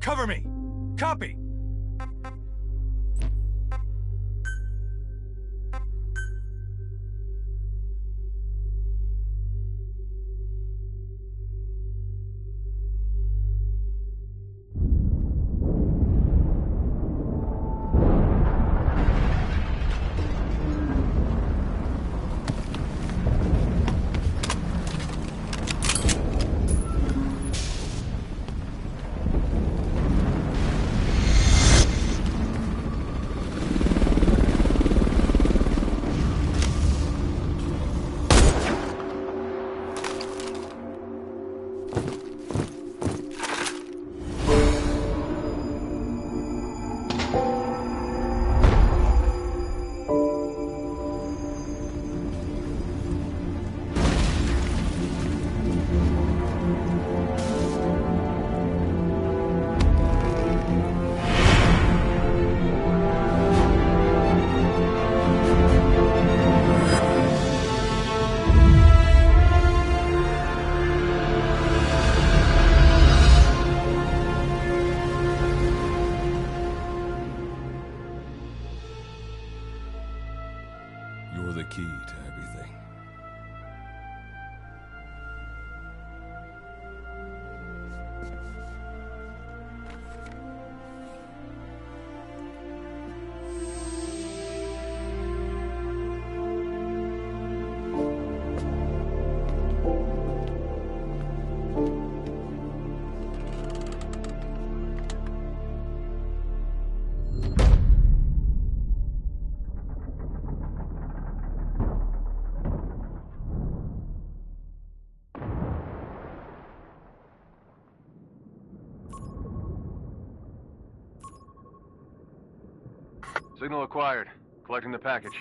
Cover me! Copy! You're the key to everything. Signal acquired. Collecting the package.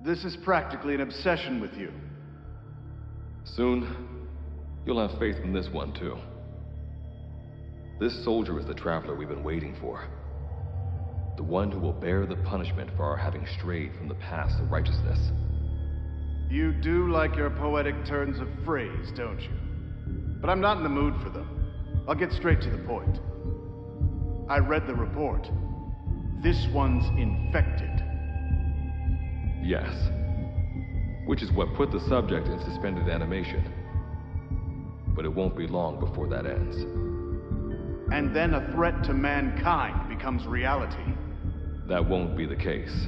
This is practically an obsession with you. Soon, you'll have faith in this one, too. This soldier is the traveler we've been waiting for. The one who will bear the punishment for our having strayed from the path of righteousness. You do like your poetic turns of phrase, don't you? But I'm not in the mood for them. I'll get straight to the point. I read the report. This one's infected. Yes. Which is what put the subject in suspended animation. But it won't be long before that ends. And then a threat to mankind becomes reality. That won't be the case.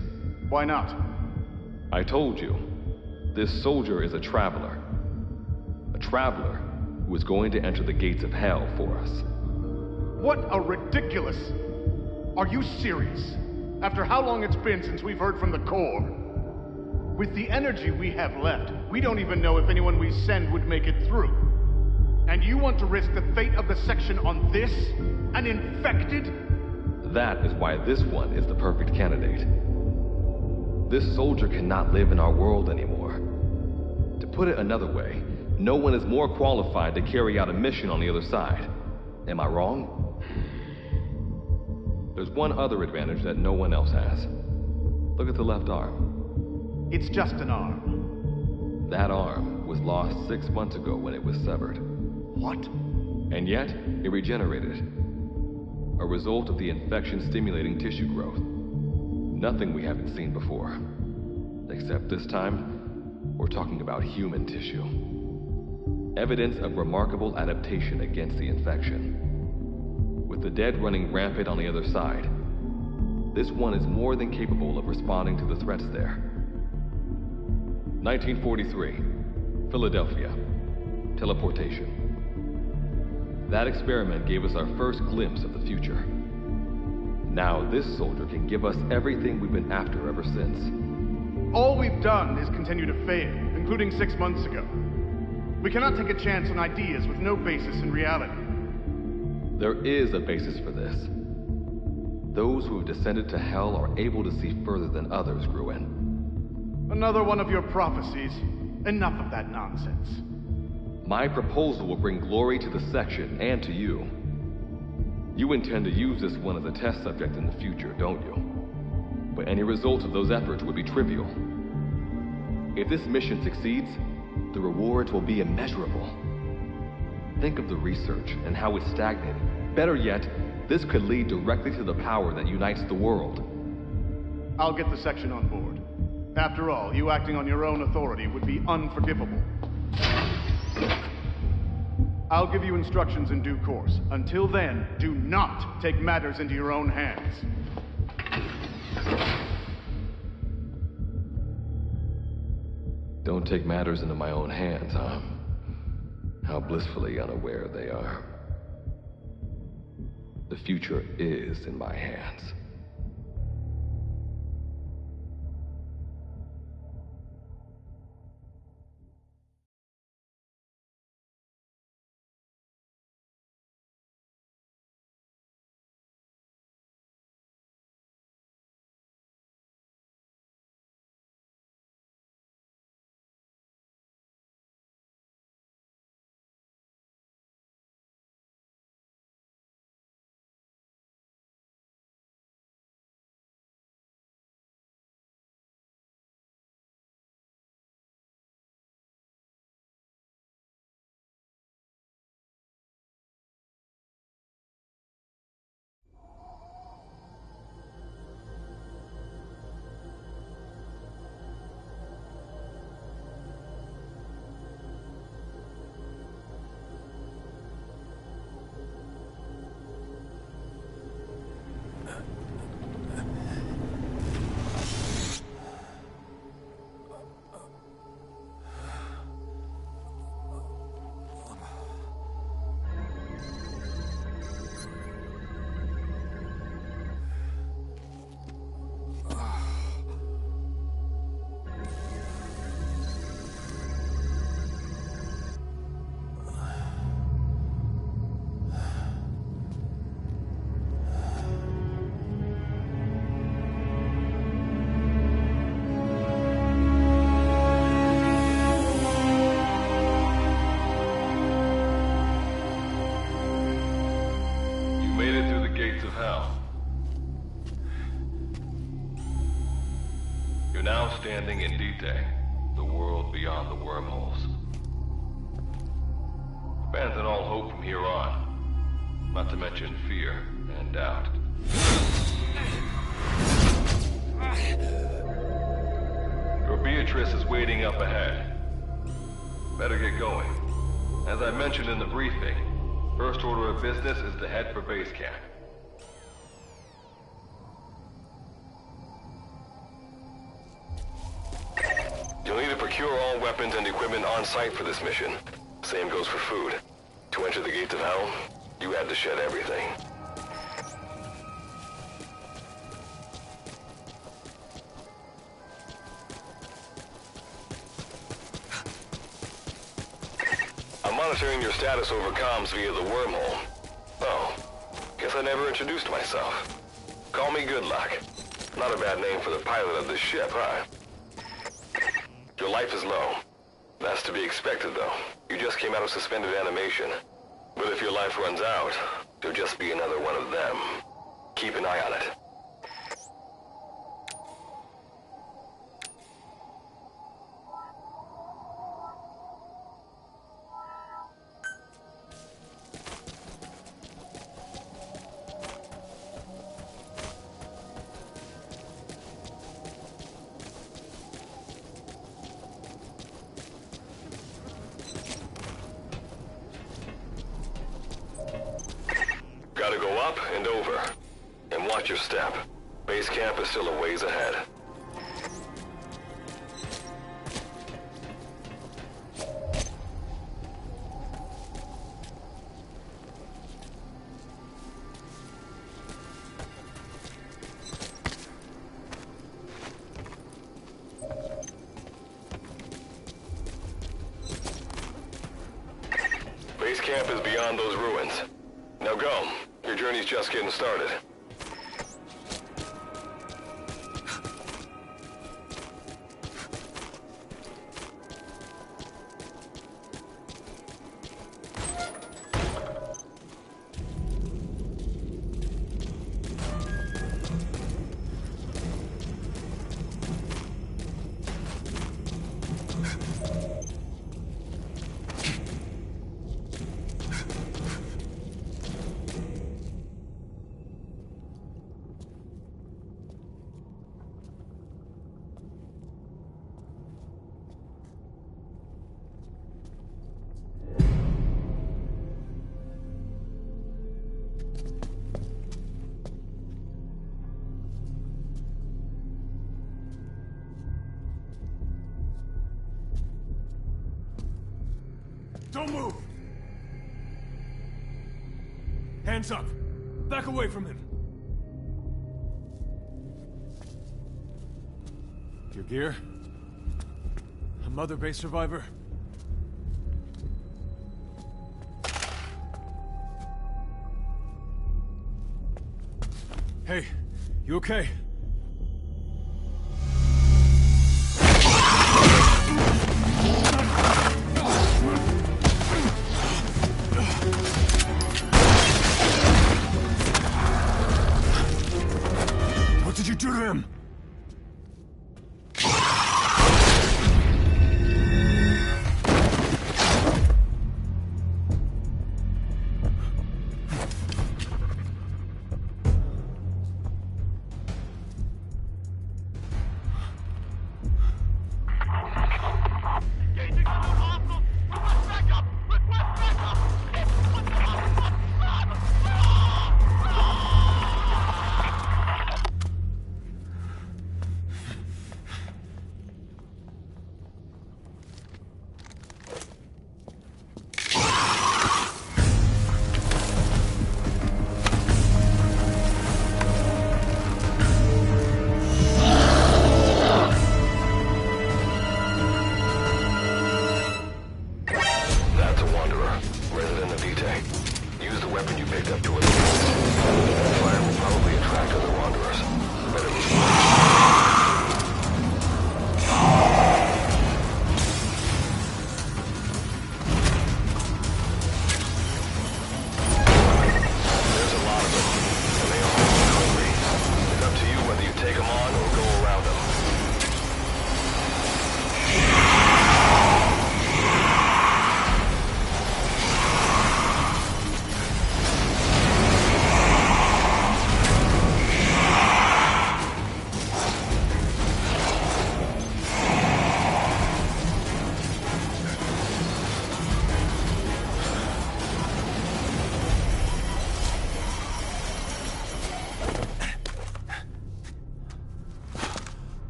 Why not? I told you, this soldier is a traveler. A traveler who is going to enter the gates of hell for us. What a ridiculous... Are you serious? After how long it's been since we've heard from the Corps? With the energy we have left, we don't even know if anyone we send would make it through. And you want to risk the fate of the section on this? An infected? That is why this one is the perfect candidate. This soldier cannot live in our world anymore. To put it another way, no one is more qualified to carry out a mission on the other side. Am I wrong? There's one other advantage that no one else has. Look at the left arm. It's just an arm. That arm was lost 6 months ago when it was severed. What? And yet, it regenerated. A result of the infection-stimulating tissue growth. Nothing we haven't seen before. Except this time, we're talking about human tissue. Evidence of remarkable adaptation against the infection. With the dead running rampant on the other side, this one is more than capable of responding to the threats there. 1943, Philadelphia. Teleportation. That experiment gave us our first glimpse of the future. Now this soldier can give us everything we've been after ever since. All we've done is continue to fail, including 6 months ago. We cannot take a chance on ideas with no basis in reality. There is a basis for this. Those who have descended to hell are able to see further than others, Gruen. Another one of your prophecies. Enough of that nonsense. My proposal will bring glory to the section and to you. You intend to use this one as a test subject in the future, don't you? But any result of those efforts would be trivial. If this mission succeeds, the rewards will be immeasurable. Think of the research and how it's stagnated. Better yet, this could lead directly to the power that unites the world. I'll get the section on board. After all, you acting on your own authority would be unforgivable. I'll give you instructions in due course. Until then, do not take matters into your own hands. Don't take matters into my own hands, huh? How blissfully unaware they are. The future is in my hands. You're now standing in D-Day, the world beyond the wormholes. Abandon all hope from here on, not to mention fear and doubt. Your Beatrice is waiting up ahead. Better get going. As I mentioned in the briefing, first order of business is to head for base camp. You'll need to procure all weapons and equipment on site for this mission. Same goes for food. To enter the gates of hell, you had to shed everything. I'm monitoring your status over comms via the wormhole. Oh, guess I never introduced myself. Call me Good Luck. Not a bad name for the pilot of this ship, huh? Your life is low. That's to be expected, though. You just came out of suspended animation. But if your life runs out, you'll just be another one of them. Keep an eye on it. Gotta go up and over. And watch your step. Base camp is still a ways ahead. Base camp is beyond those ruins. Now go. Your journey's just getting started. Don't move! Hands up! Back away from him! Your gear? A Mother Base survivor? Hey, you okay? What did you do to him?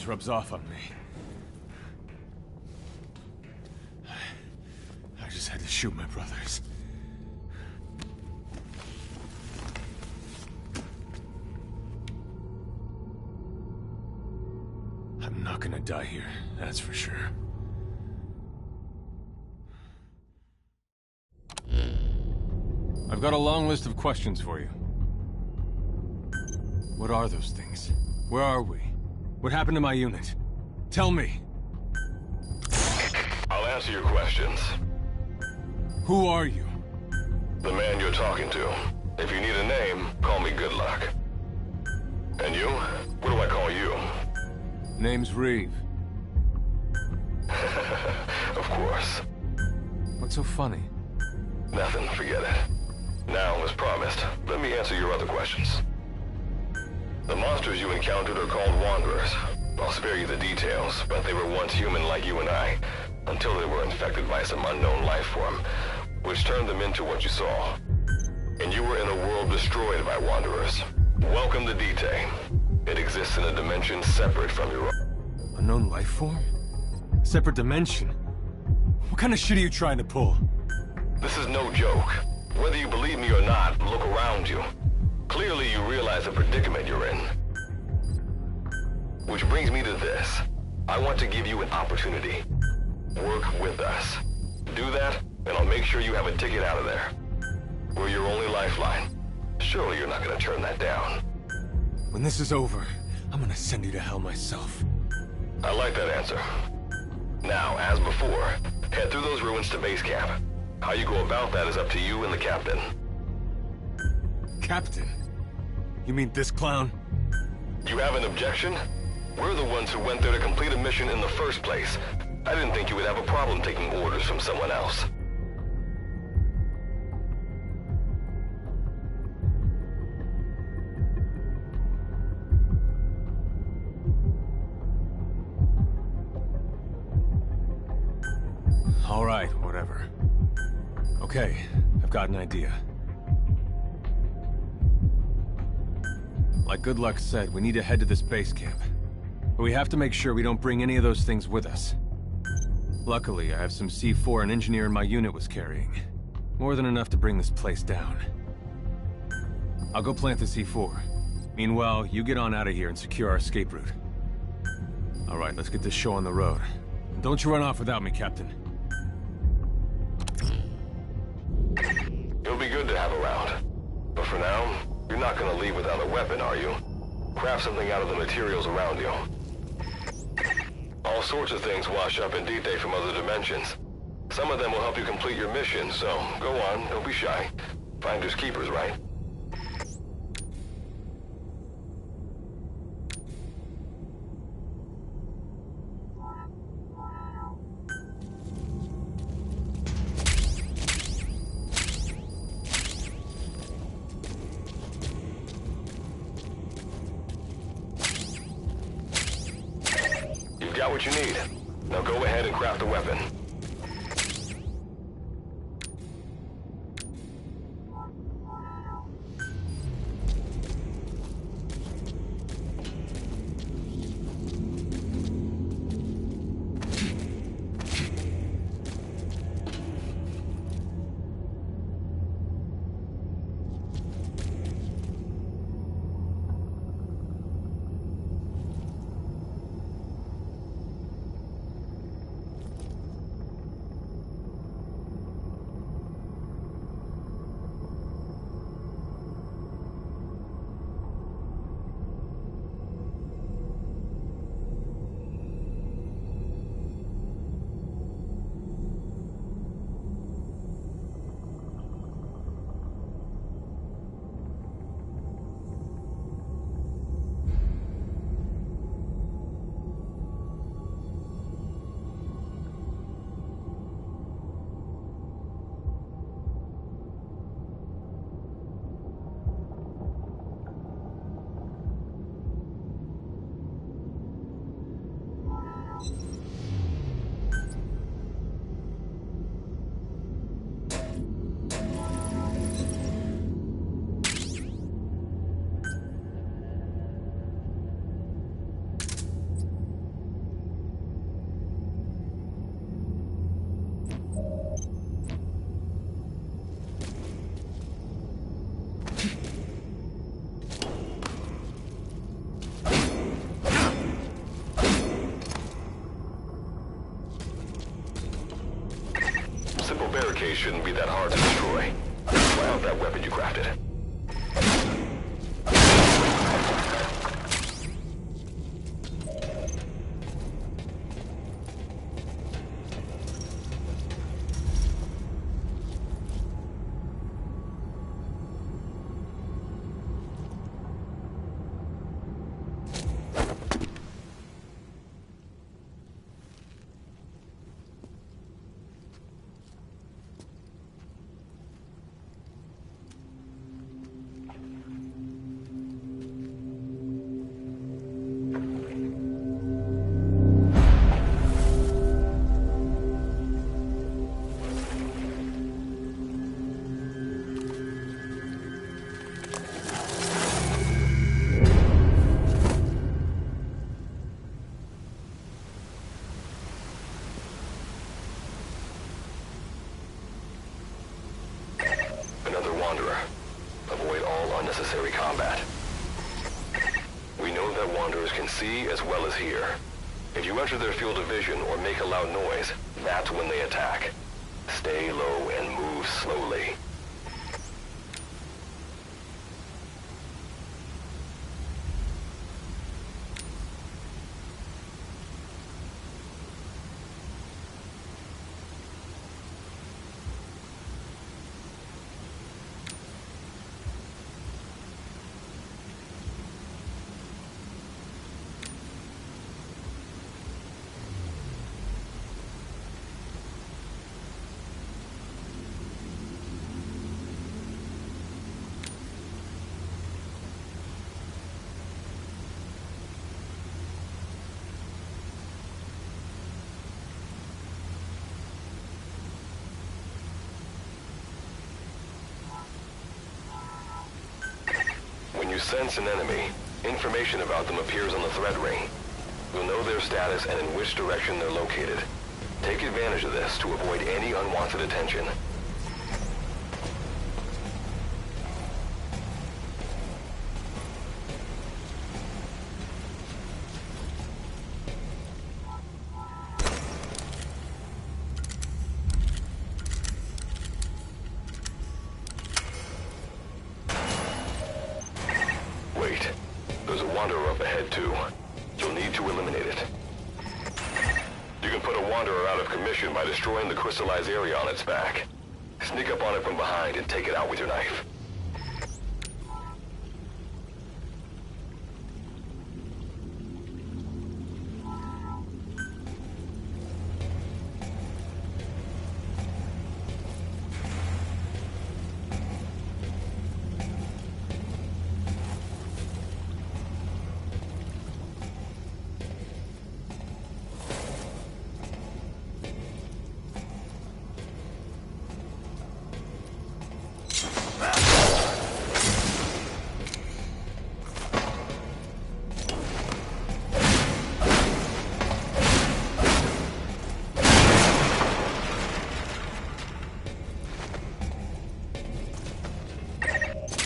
always rubs off on me. I just had to shoot my brothers. I'm not gonna die here, that's for sure. I've got a long list of questions for you. What are those things? Where are we? What happened to my unit? Tell me! I'll answer your questions. Who are you? The man you're talking to. If you need a name, call me Good Luck. And you? What do I call you? Name's Reeve. Of course. What's so funny? Nothing, forget it. Now, as promised, let me answer your other questions. The monsters you encountered are called Wanderers. I'll spare you the details, but they were once human like you and I, until they were infected by some unknown life form, which turned them into what you saw. And you were in a world destroyed by Wanderers. Welcome to Dite. It exists in a dimension separate from your own. Unknown life form? Separate dimension? What kind of shit are you trying to pull? This is no joke. Whether you believe me or not, look around you. Clearly you realize the predicament you're in. Which brings me to this. I want to give you an opportunity. Work with us. Do that, and I'll make sure you have a ticket out of there. We're your only lifeline. Surely you're not gonna turn that down. When this is over, I'm gonna send you to hell myself. I like that answer. Now, as before, head through those ruins to base camp. How you go about that is up to you and the captain. Captain? You mean this clown? You have an objection? We're the ones who went there to complete a mission in the first place. I didn't think you would have a problem taking orders from someone else. All right, whatever. Okay, I've got an idea. Like Good Luck said, we need to head to this base camp. But we have to make sure we don't bring any of those things with us. Luckily, I have some C4 an engineer in my unit was carrying. More than enough to bring this place down. I'll go plant the C4. Meanwhile, you get on out of here and secure our escape route. All right, let's get this show on the road. And don't you run off without me, Captain. You'll be good to have around. But for now, you're not gonna leave without a weapon, are you? Craft something out of the materials around you. All sorts of things wash up in Dite from other dimensions. Some of them will help you complete your mission, so go on, don't be shy. Finders keepers, right? You've got what you need. Now go ahead and craft a weapon. base shouldn't be that hard to destroy. Try out that weapon you crafted. Avoid all unnecessary combat. We know that Wanderers can see as well as hear. If you enter their field of vision or make a loud noise, that's when they attack. Stay low and move slowly. When you sense an enemy, information about them appears on the threat ring. You'll know their status and in which direction they're located. Take advantage of this to avoid any unwanted attention. Wait, there's a Wanderer up ahead too. You'll need to eliminate it. You can put a Wanderer out of commission by destroying the crystallized area on its back. Sneak up on it from behind and take it out with your knife.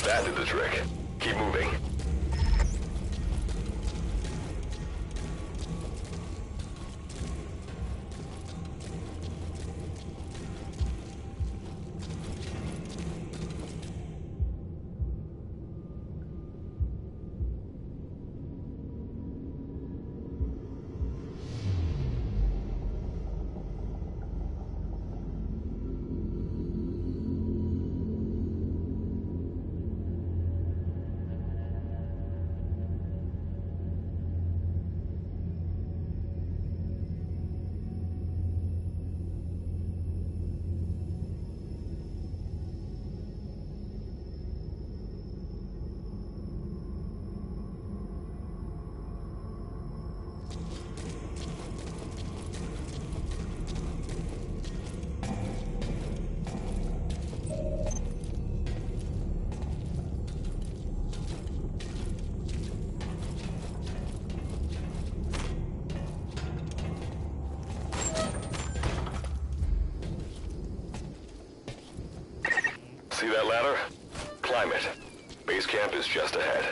That did the trick. Keep moving. See that ladder? Climb it. Base camp is just ahead.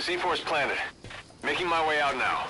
C4's planted. Making my way out now.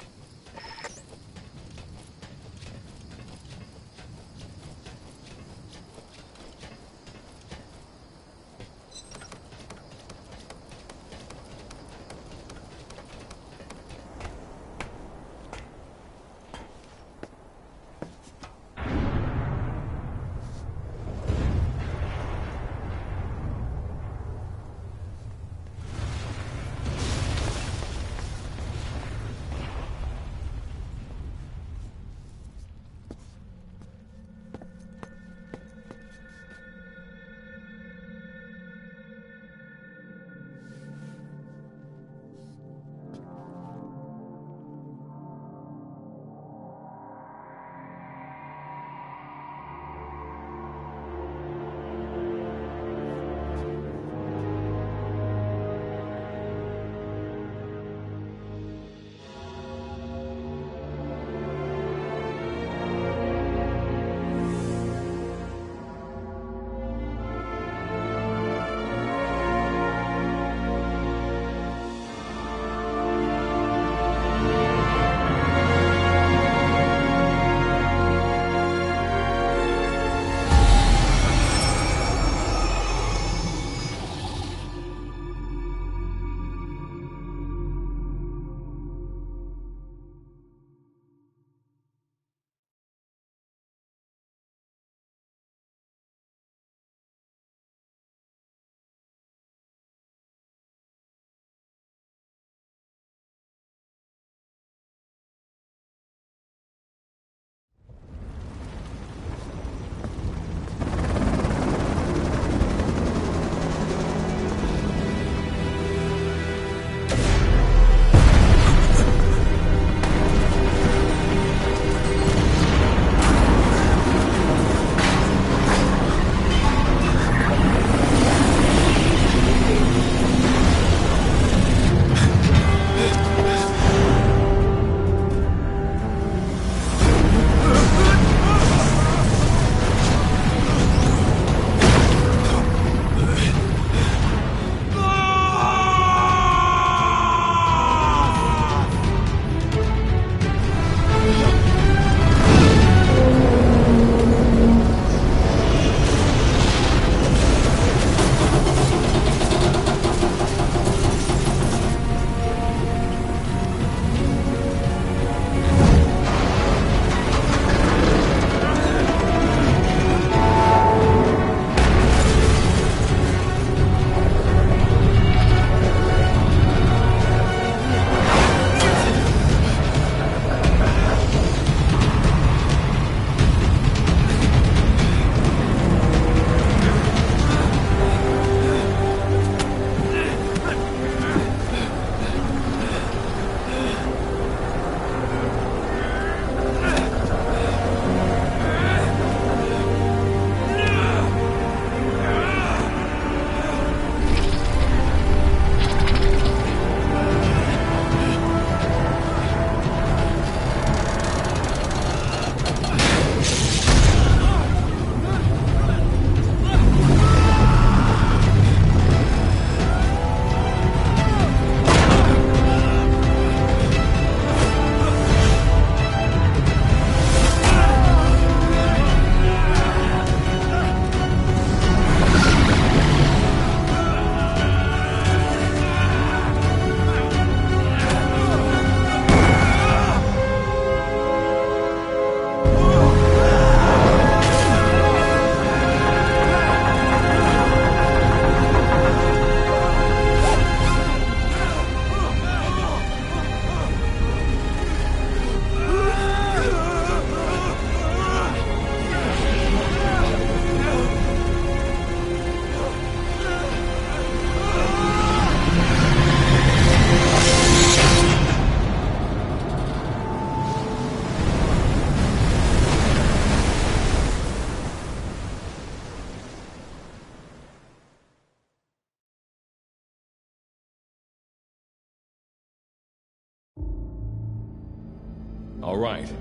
All right.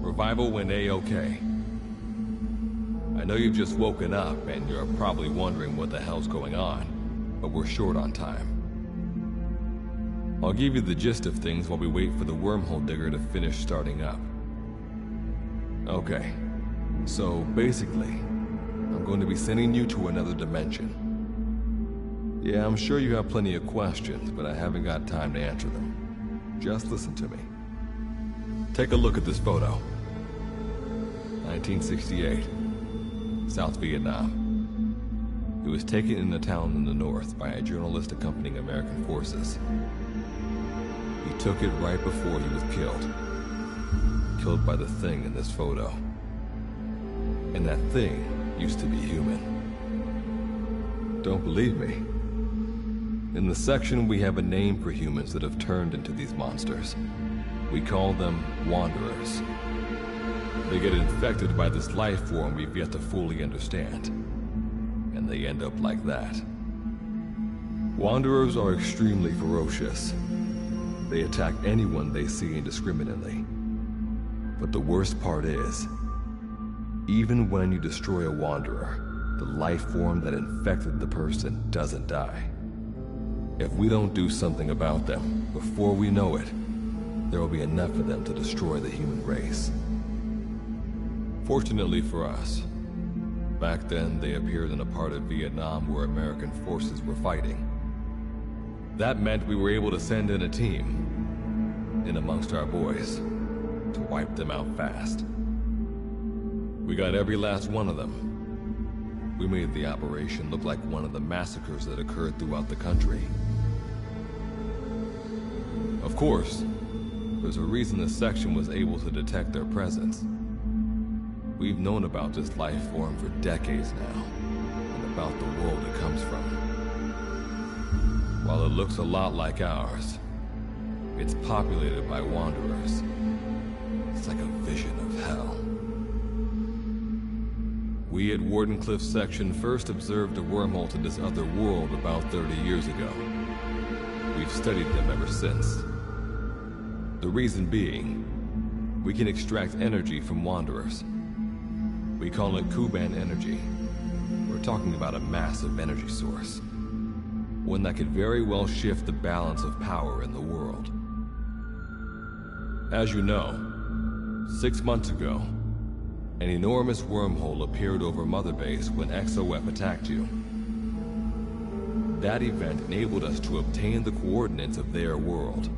Revival went A-okay. I know you've just woken up, and you're probably wondering what the hell's going on, but we're short on time. I'll give you the gist of things while we wait for the wormhole digger to finish starting up. Okay, so basically, I'm going to be sending you to another dimension. Yeah, I'm sure you have plenty of questions, but I haven't got time to answer them. Just listen to me. Take a look at this photo. 1968, South Vietnam. It was taken in a town in the north by a journalist accompanying American forces. He took it right before he was killed. Killed by the thing in this photo. And that thing used to be human. Don't believe me? In the section, we have a name for humans that have turned into these monsters. We call them Wanderers. They get infected by this life form we've yet to fully understand. And they end up like that. Wanderers are extremely ferocious. They attack anyone they see indiscriminately. But the worst part is, even when you destroy a Wanderer, the life form that infected the person doesn't die. If we don't do something about them, before we know it, there will be enough of them to destroy the human race. Fortunately for us, back then they appeared in a part of Vietnam where American forces were fighting. That meant we were able to send in a team, in amongst our boys, to wipe them out fast. We got every last one of them. We made the operation look like one of the massacres that occurred throughout the country. Of course, there's a reason the section was able to detect their presence. We've known about this life form for decades now, and about the world it comes from. While it looks a lot like ours, it's populated by Wanderers. It's like a vision of hell. We at Wardenclyffe section first observed a wormhole to this other world about 30 years ago. We've studied them ever since. The reason being, we can extract energy from Wanderers. We call it Kuban energy. We're talking about a massive energy source. One that could very well shift the balance of power in the world. As you know, 6 months ago, an enormous wormhole appeared over Mother Base when XOF attacked you. That event enabled us to obtain the coordinates of their world.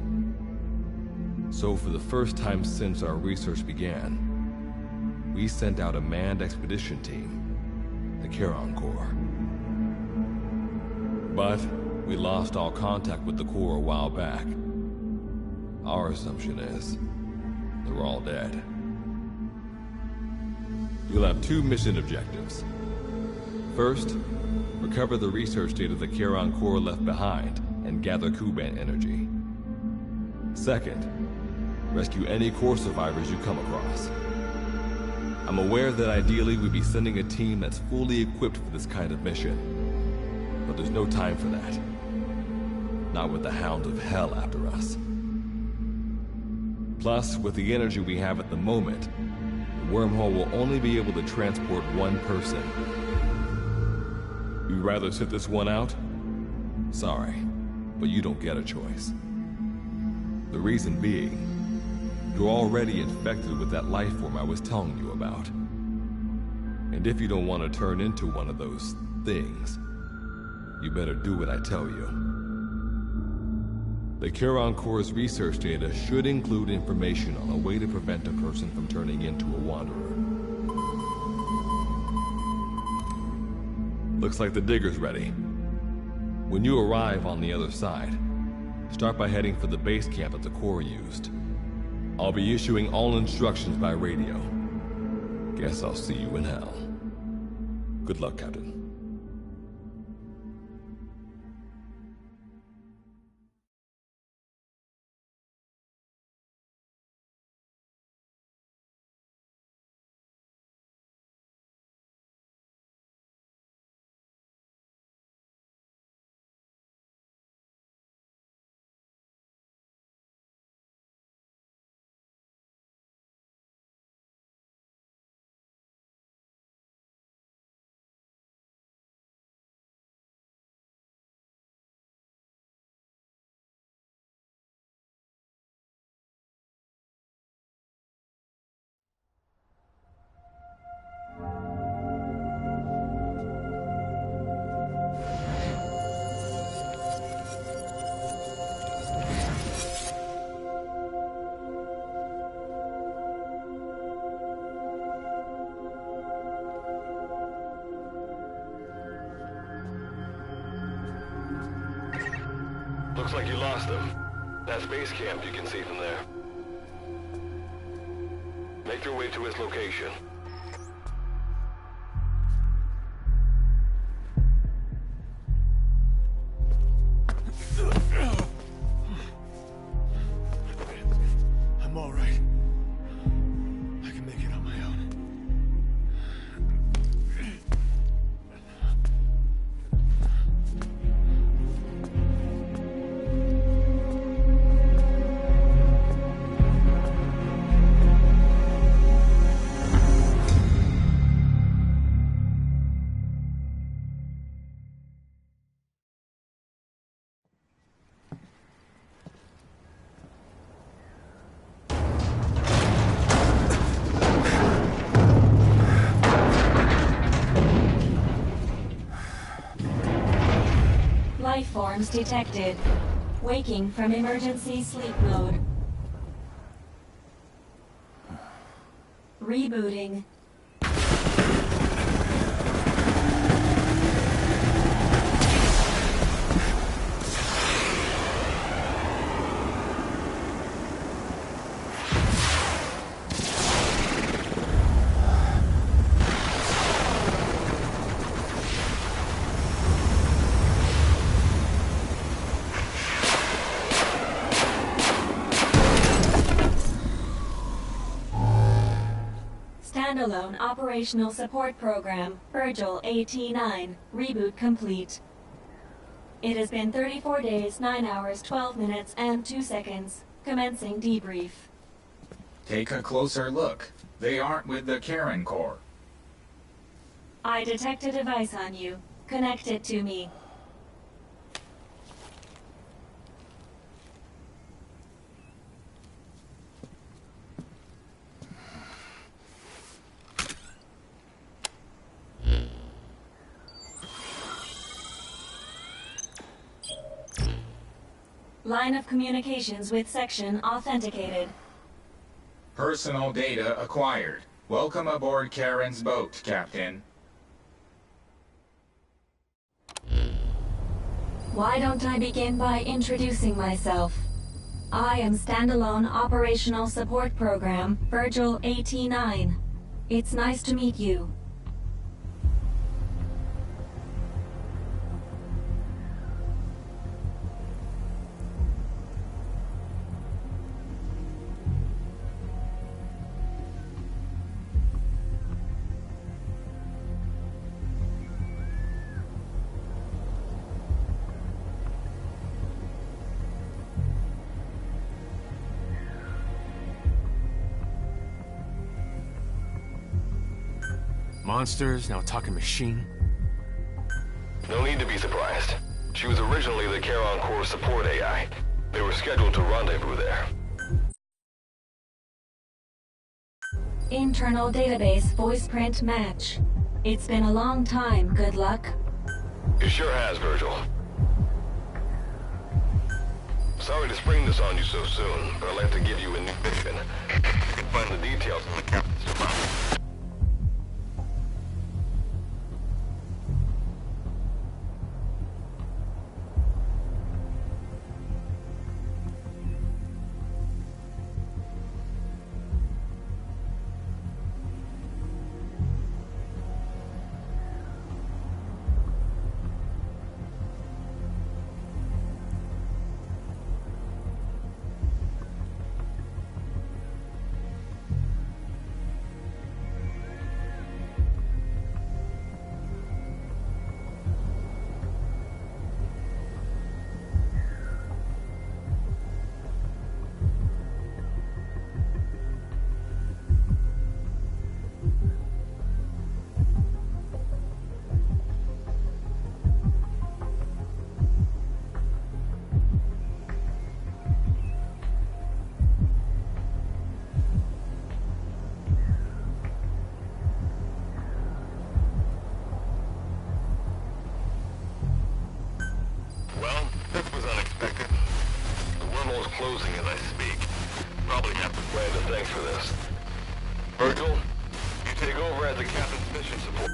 So for the first time since our research began, we sent out a manned expedition team, the Charon Corps. But we lost all contact with the Corps a while back. Our assumption is they're all dead. You'll have 2 mission objectives. First, recover the research data the Charon Corps left behind and gather Kuban energy. Second, rescue any Corps survivors you come across. I'm aware that ideally we'd be sending a team that's fully equipped for this kind of mission. But there's no time for that. Not with the Hound of Hell after us. Plus, with the energy we have at the moment, the wormhole will only be able to transport one person. You'd rather sit this one out? Sorry, but you don't get a choice. The reason being, you're already infected with that life form I was telling you about. And if you don't want to turn into one of those things, you better do what I tell you. The Charon Corps' research data should include information on a way to prevent a person from turning into a Wanderer. Looks like the digger's ready. When you arrive on the other side, start by heading for the base camp that the Corps used. I'll be issuing all instructions by radio. Guess I'll see you in hell. Good luck, Captain. Looks like you lost them. That's base camp you can see from there. Make your way to his location. I'm all right. I can make it on my own. Life forms detected. Waking from emergency sleep mode. Rebooting. Standalone Operational Support Program, Virgil AT-9, reboot complete. It has been 34 days, 9 hours, 12 minutes, and 2 seconds. Commencing debrief. Take a closer look. They aren't with the Karen Corps. I detect a device on you. Connect it to me. Line of communications with section authenticated. Personal data acquired. Welcome aboard Karen's boat, Captain. Why don't I begin by introducing myself? I am Standalone Operational Support Program, Virgil AT-9. It's nice to meet you. Monsters, now talking machine. No need to be surprised. She was originally the Charon Corps support AI. They were scheduled to rendezvous there. Internal database voice print match. It's been a long time, good luck. It sure has, Virgil. Sorry to spring this on you so soon, but I'd like to give you a new mission. You can find the details in the captain's department. Closing as I speak. Probably have to plan to thanks for this. Virgil, you take over as the captain's mission support.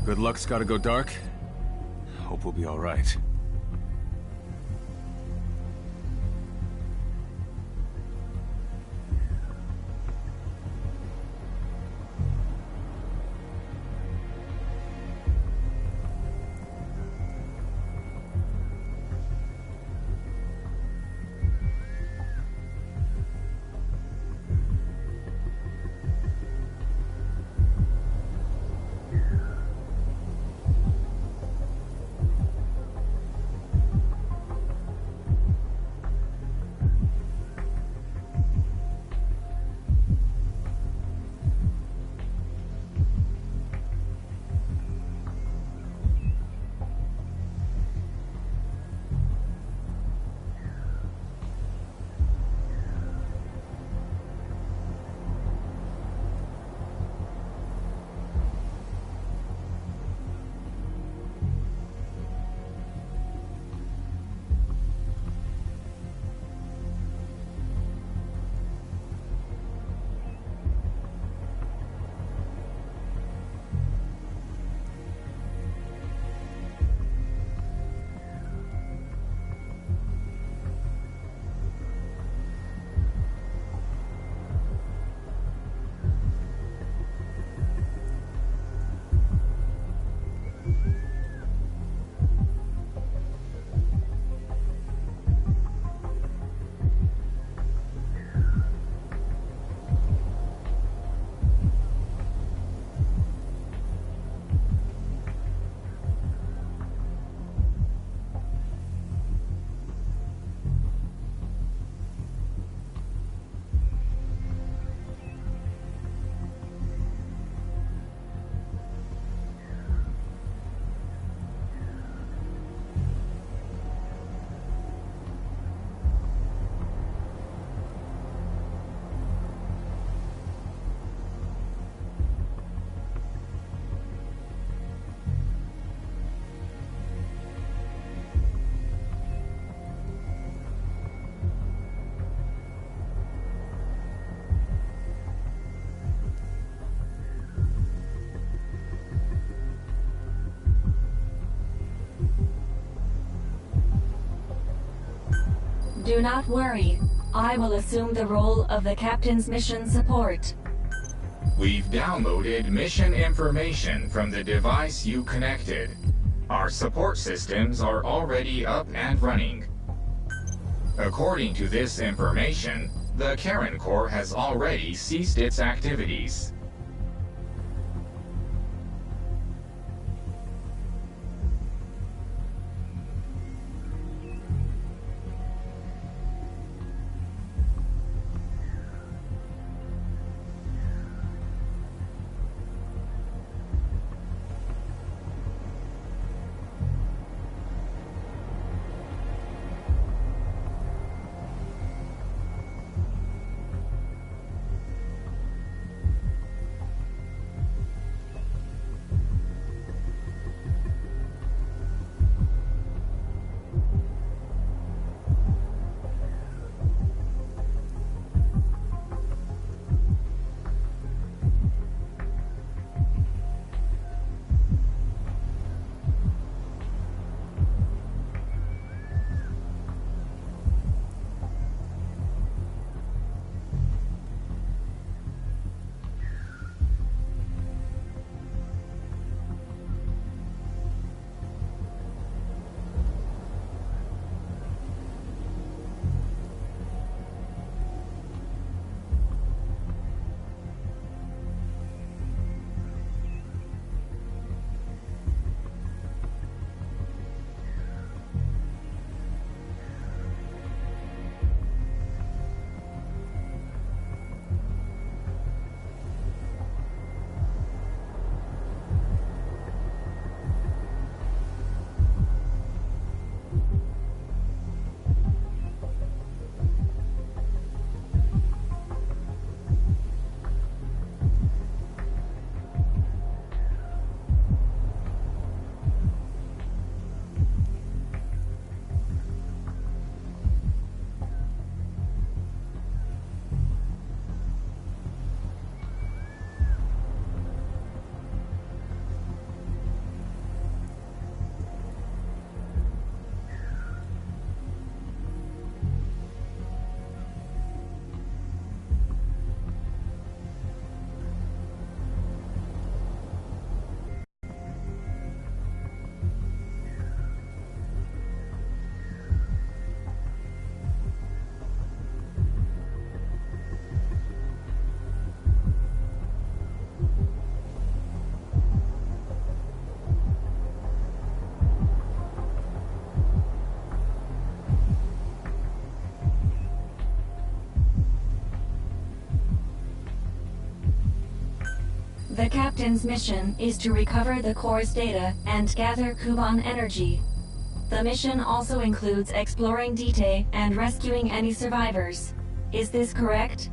Good luck's gotta go dark. Hope we'll be all right. Do not worry. I will assume the role of the captain's mission support. We've downloaded mission information from the device you connected. Our support systems are already up and running. According to this information, the Karen Corps has already ceased its activities. The captain's mission is to recover the Corps' data and gather Kuban energy. The mission also includes exploring Dite and rescuing any survivors. Is this correct?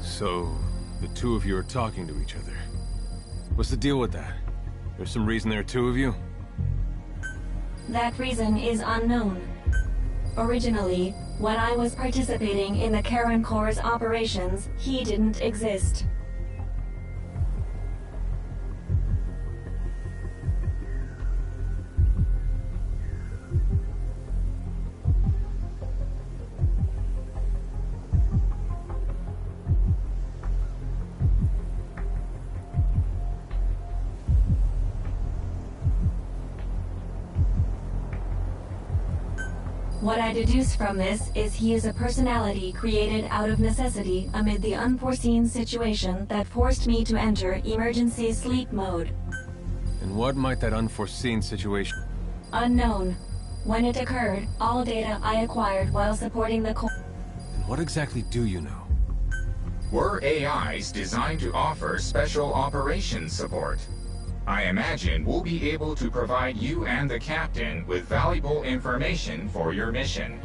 So, the two of you are talking to each other. What's the deal with that? There's some reason there are two of you? That reason is unknown. Originally, when I was participating in the Karen Corps' operations, he didn't exist. What I deduce from this is he is a personality created out of necessity amid the unforeseen situation that forced me to enter emergency sleep mode. And what might that unforeseen situation... Unknown. When it occurred, all data I acquired while supporting the Corps... And what exactly do you know? We're AIs designed to offer special operations support. I imagine we'll be able to provide you and the captain with valuable information for your mission.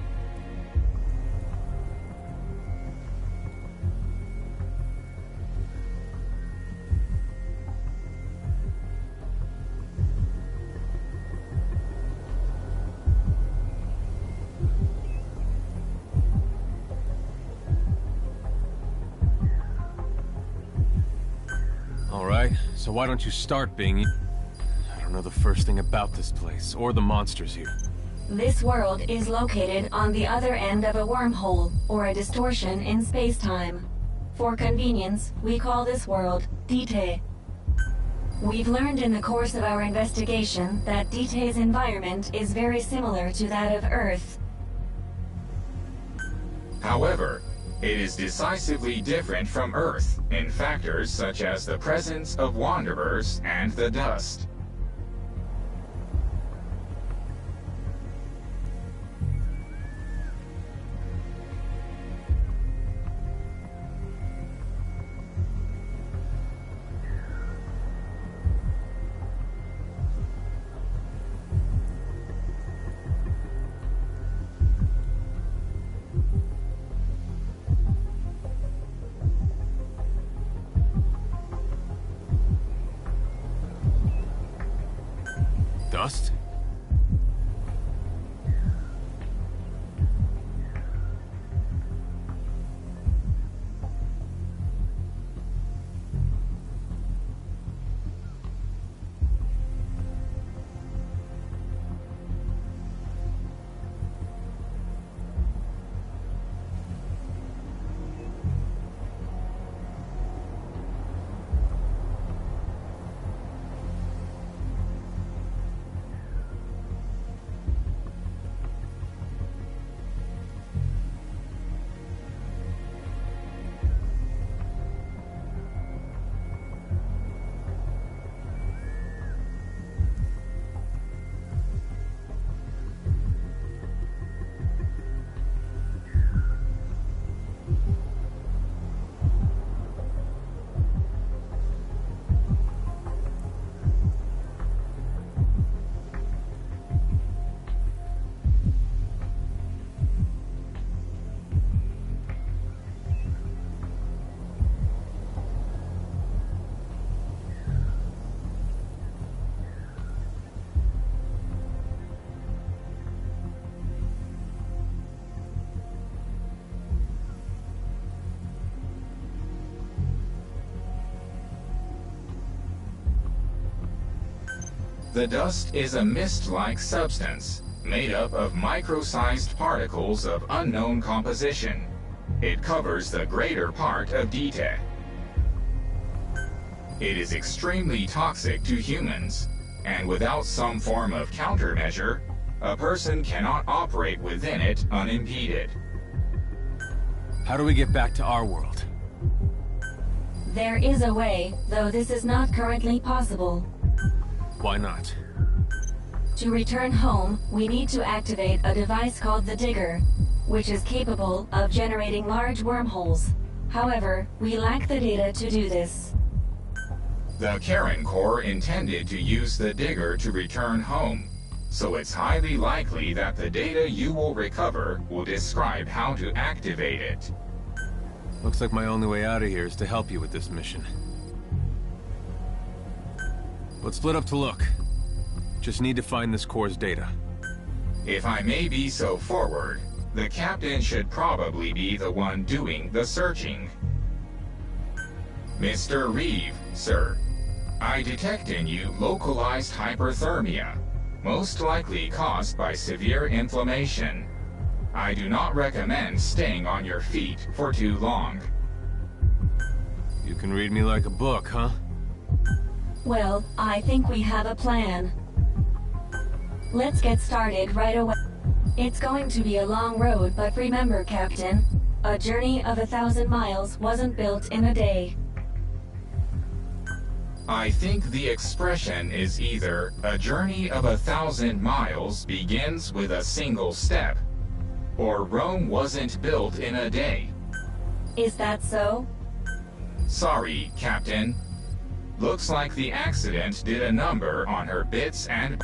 So why don't you start being... I don't know the first thing about this place, or the monsters here. This world is located on the other end of a wormhole, or a distortion in space-time. For convenience, we call this world Dite. We've learned in the course of our investigation that Dite's environment is very similar to that of Earth. However, it is decisively different from Earth in factors such as the presence of wanderers and the dust. Dust? The dust is a mist-like substance made up of micro-sized particles of unknown composition. It covers the greater part of Dite. It is extremely toxic to humans, and without some form of countermeasure, a person cannot operate within it unimpeded. How do we get back to our world? There is a way, though this is not currently possible. Why not? To return home, we need to activate a device called the Digger, which is capable of generating large wormholes. However, we lack the data to do this. The Karen Corps intended to use the Digger to return home, so it's highly likely that the data you will recover will describe how to activate it. Looks like my only way out of here is to help you with this mission. Let's split up to look. Just need to find this core's data. If I may be so forward, the captain should probably be the one doing the searching. Mr. Reeve, sir, I detect in you localized hyperthermia, most likely caused by severe inflammation. I do not recommend staying on your feet for too long. You can read me like a book, huh? Well, I think we have a plan. Let's get started right away. It's going to be a long road, but remember, Captain, a journey of 1,000 miles wasn't built in a day. I think the expression is either a journey of 1,000 miles begins with a single step, or Rome wasn't built in a day. Is that so? Sorry, Captain. Looks like the accident did a number on her bits and...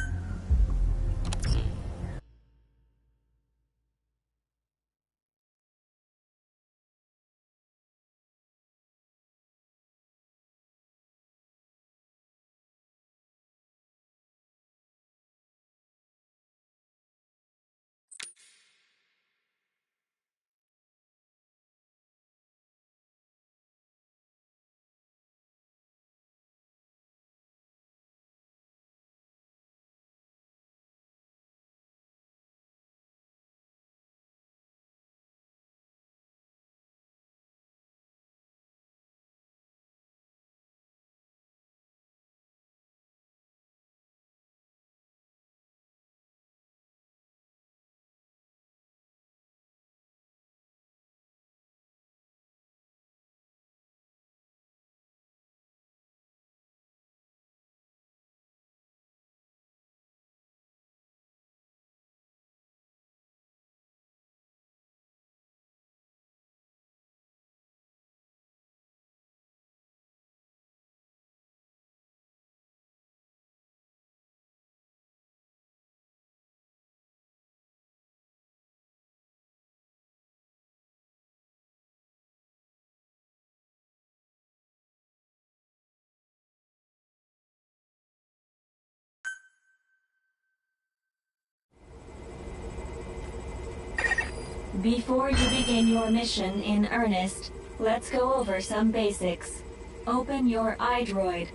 Before you begin your mission in earnest, let's go over some basics. Open your iDroid.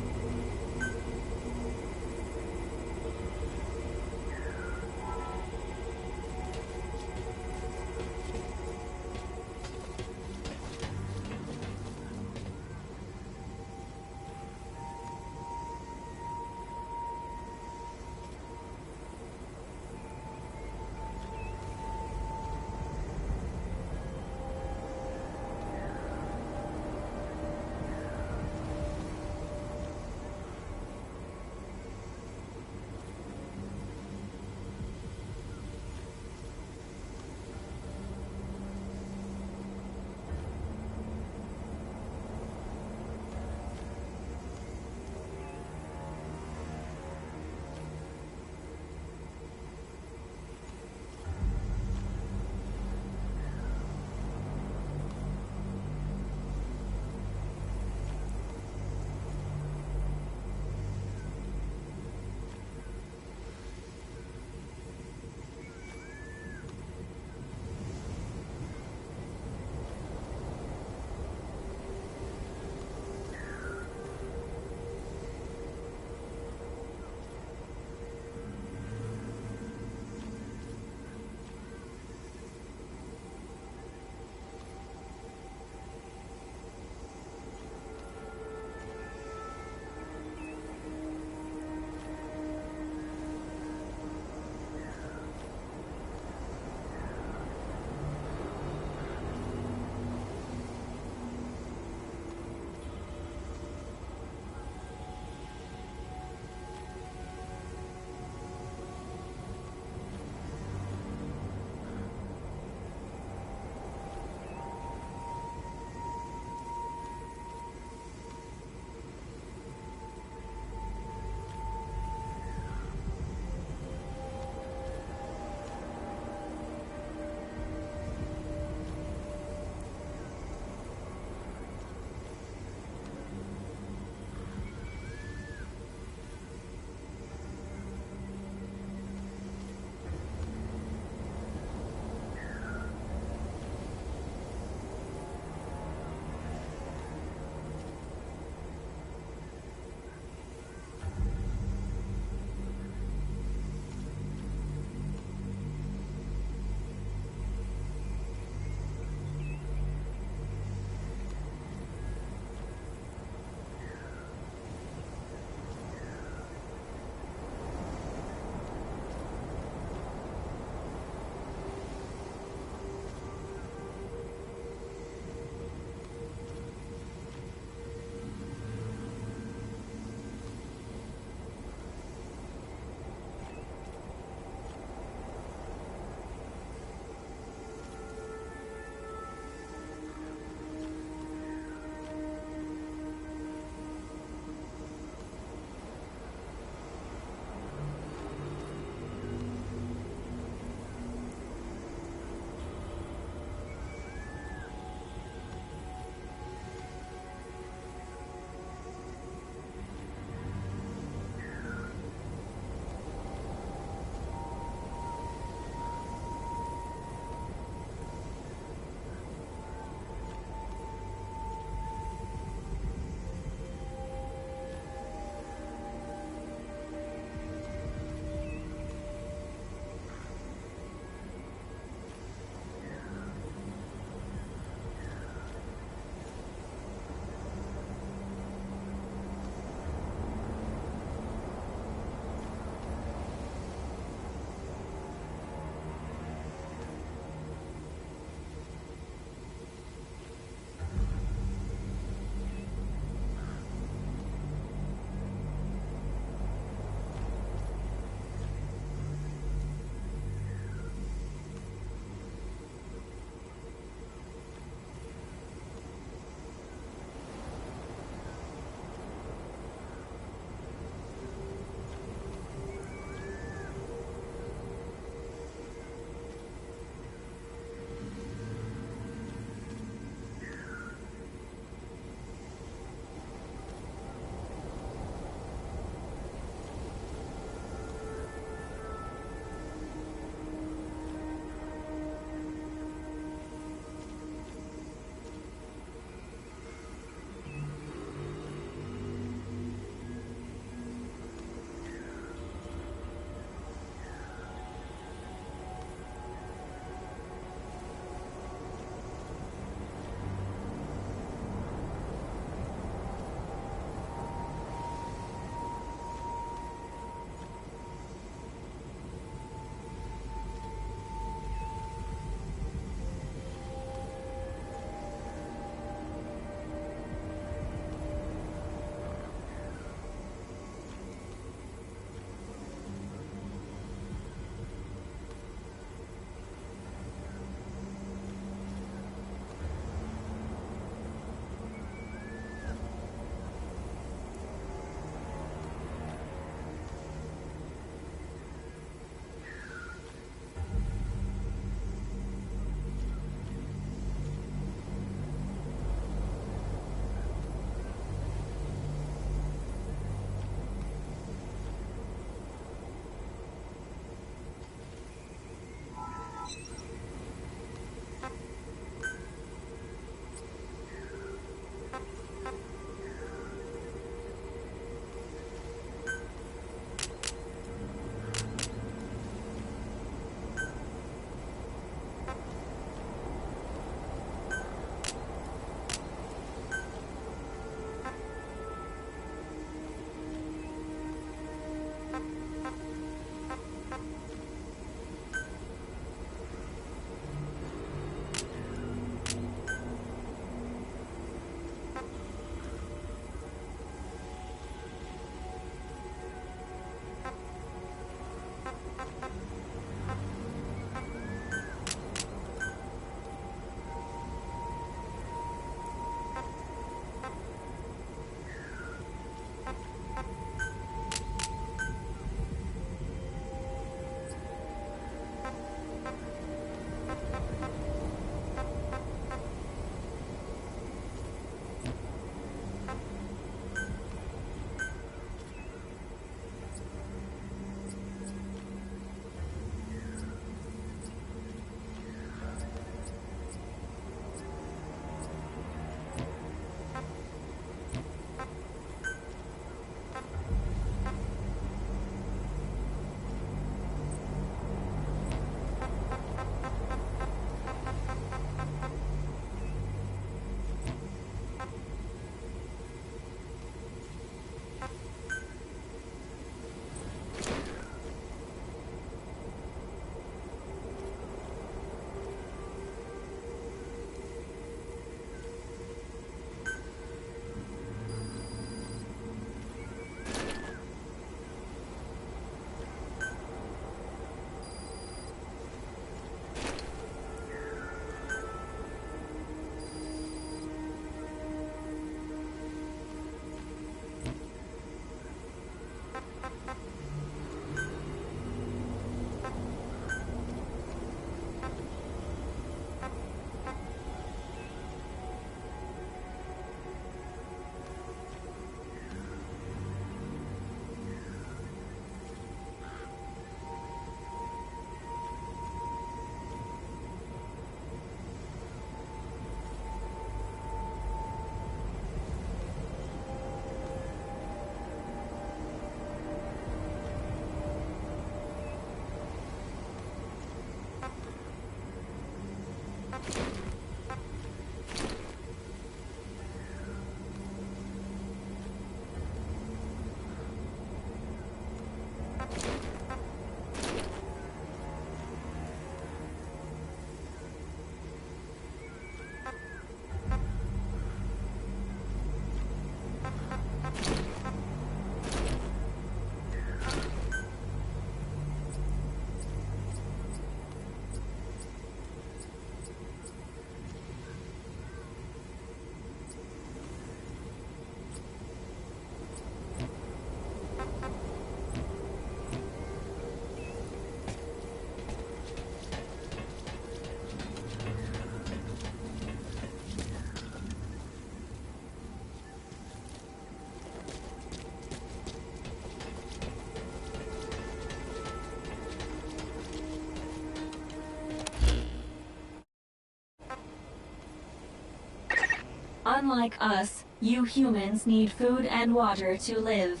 Unlike us, you humans need food and water to live.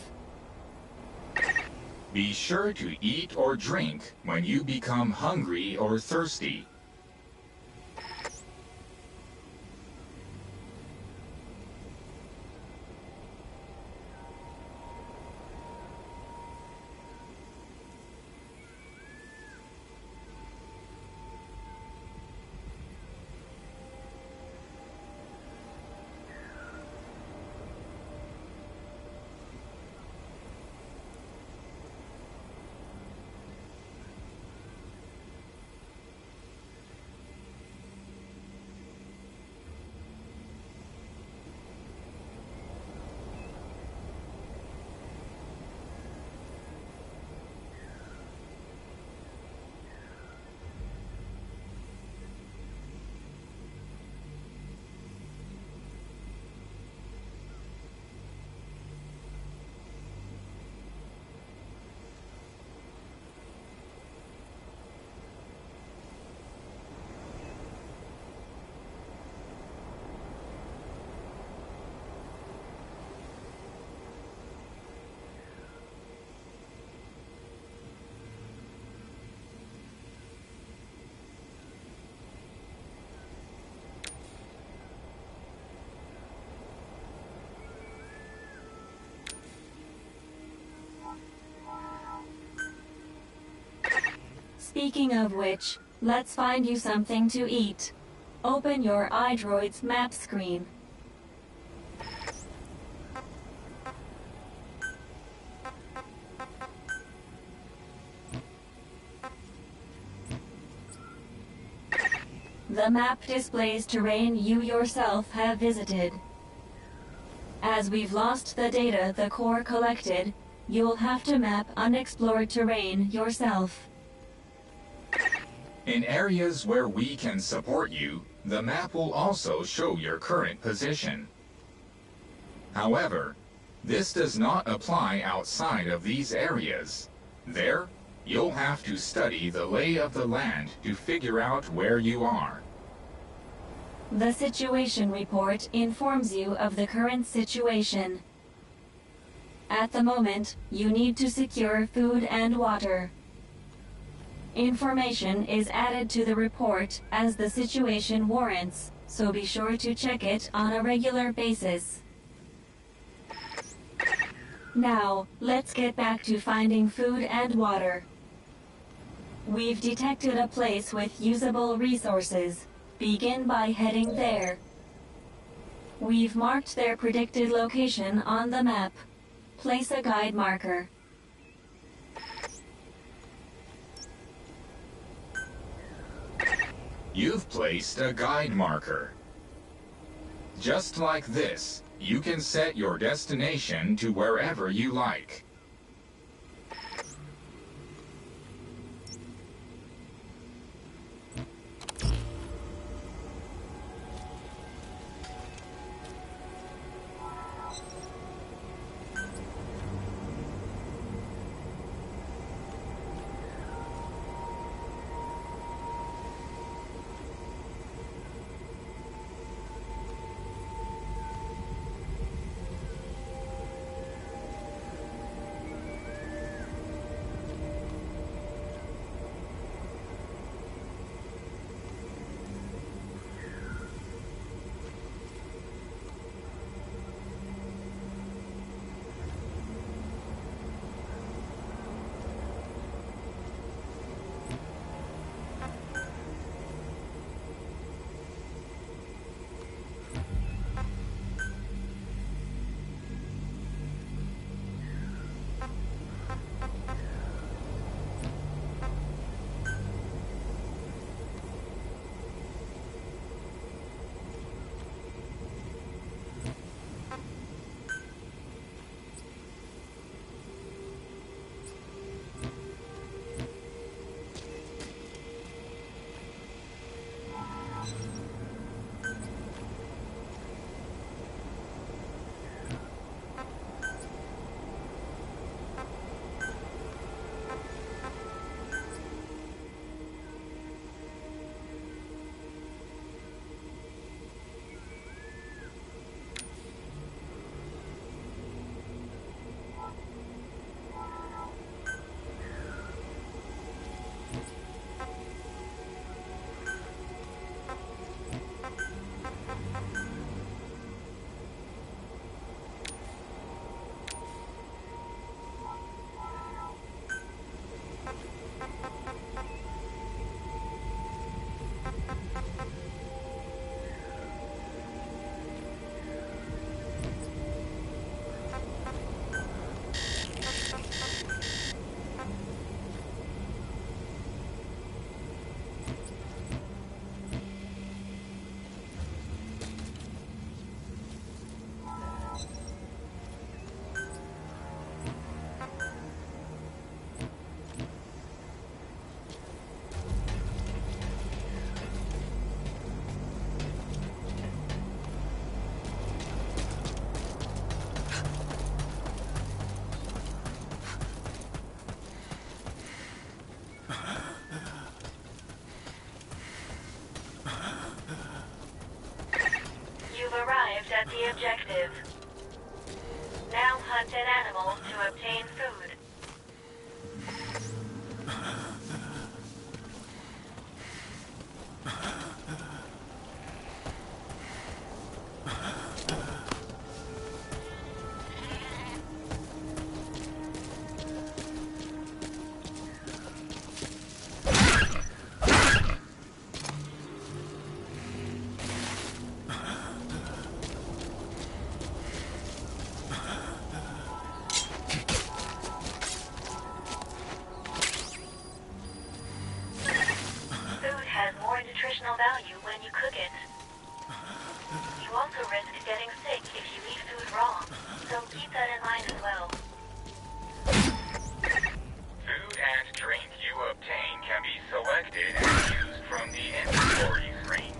Be sure to eat or drink when you become hungry or thirsty. Speaking of which, let's find you something to eat. Open your iDroid's map screen. The map displays terrain you yourself have visited. As we've lost the data the core collected, you'll have to map unexplored terrain yourself. In areas where we can support you, the map will also show your current position. However, this does not apply outside of these areas. There, you'll have to study the lay of the land to figure out where you are. The situation report informs you of the current situation. At the moment, you need to secure food and water. Information is added to the report as the situation warrants, so be sure to check it on a regular basis. Now, let's get back to finding food and water. We've detected a place with usable resources. Begin by heading there. We've marked their predicted location on the map. Place a guide marker. You've placed a guide marker. Just like this, you can set your destination to wherever you like. the objective. Now hunt an animal to obtain food. Nutritional value when you cook it. You also risk getting sick if you eat food raw, so keep that in mind as well. Food and drink you obtain can be selected and used from the inventory screen.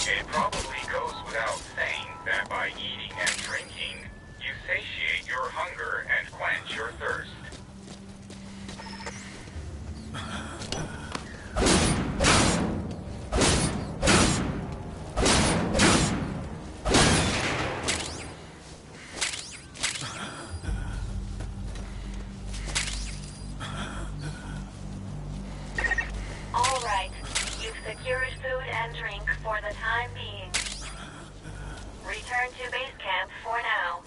It probably goes without saying that by eating and drinking, you satiate your hunger and quench your thirst. Secured food and drink for the time being. Return to base camp for now.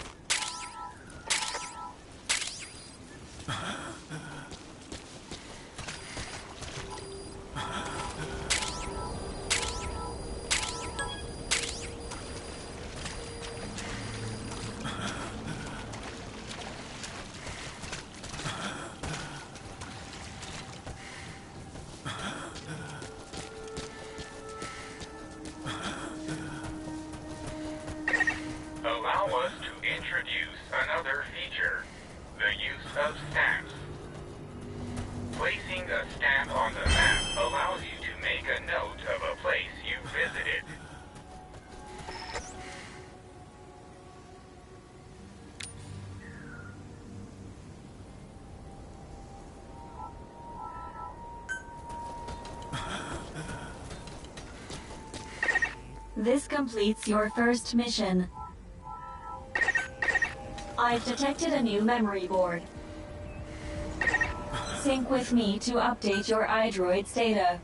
Allow us to introduce another feature, the use of stamps. Placing a stamp on the map allows you to make a note of a place you visited. This completes your first mission. I've detected a new memory board. Sync with me to update your iDroid's data.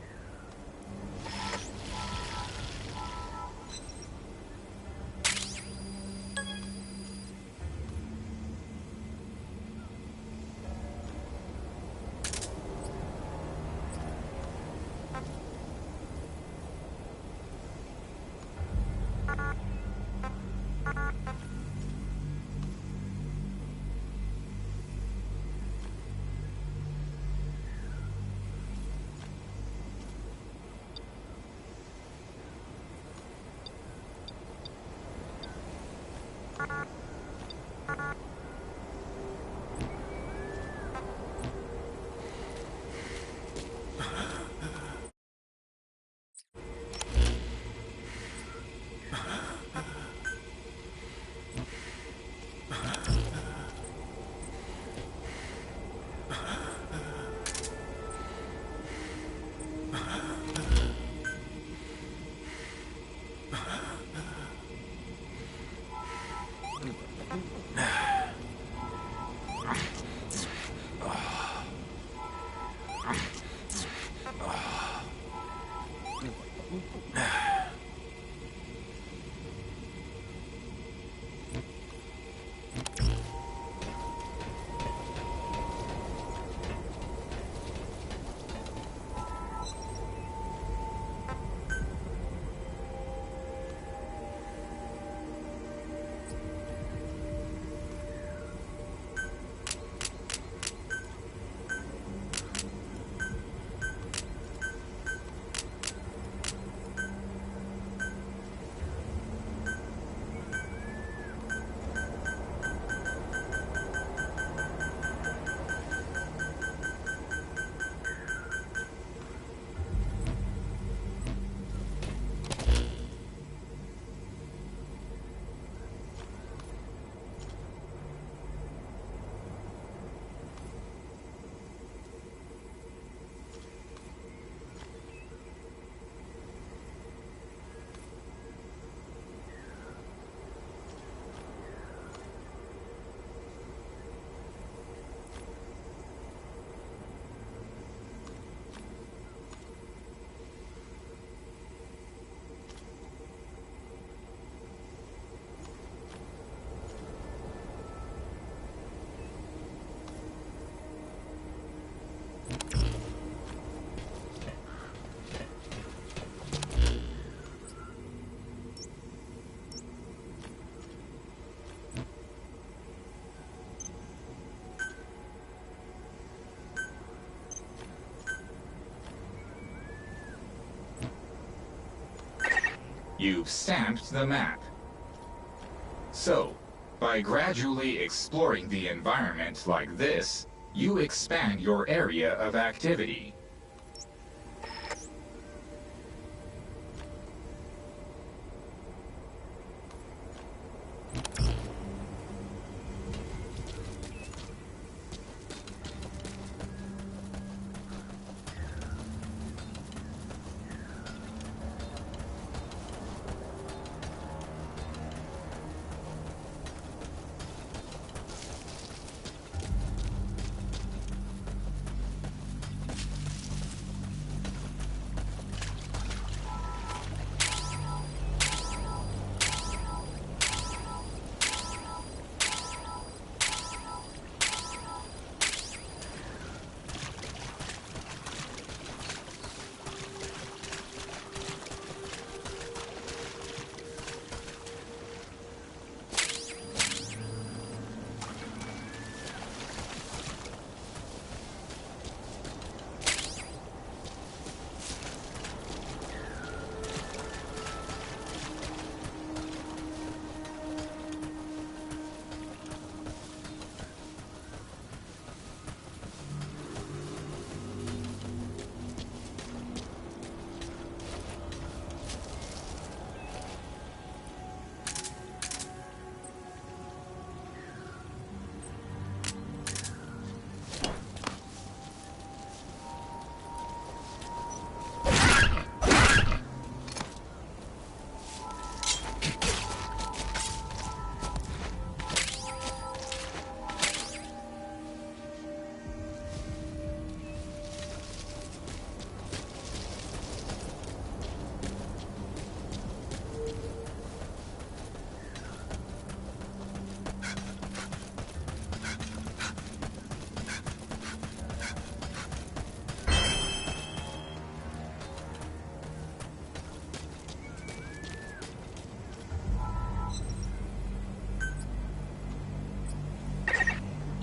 You've stamped the map. So, by gradually exploring the environment like this, you expand your area of activity.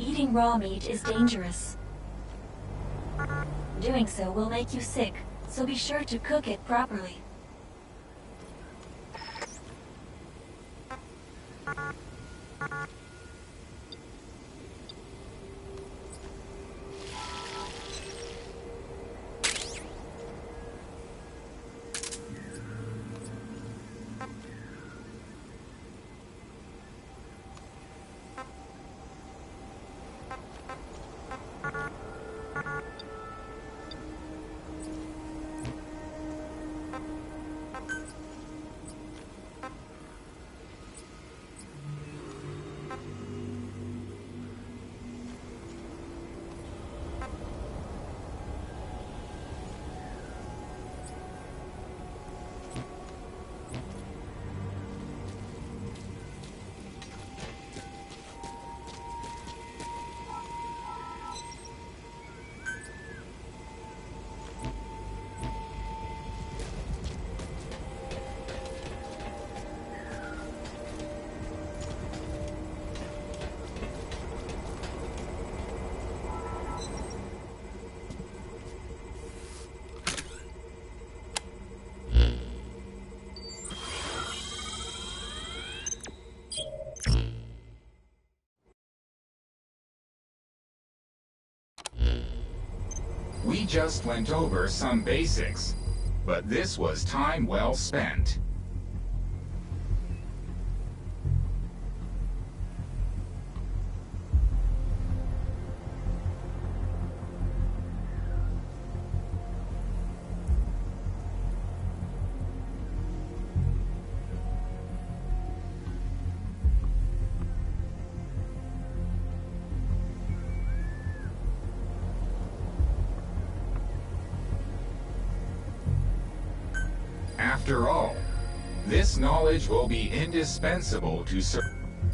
Eating raw meat is dangerous. Doing so will make you sick, so be sure to cook it properly. We just went over some basics, but this was time well spent. After all, this knowledge will be indispensable to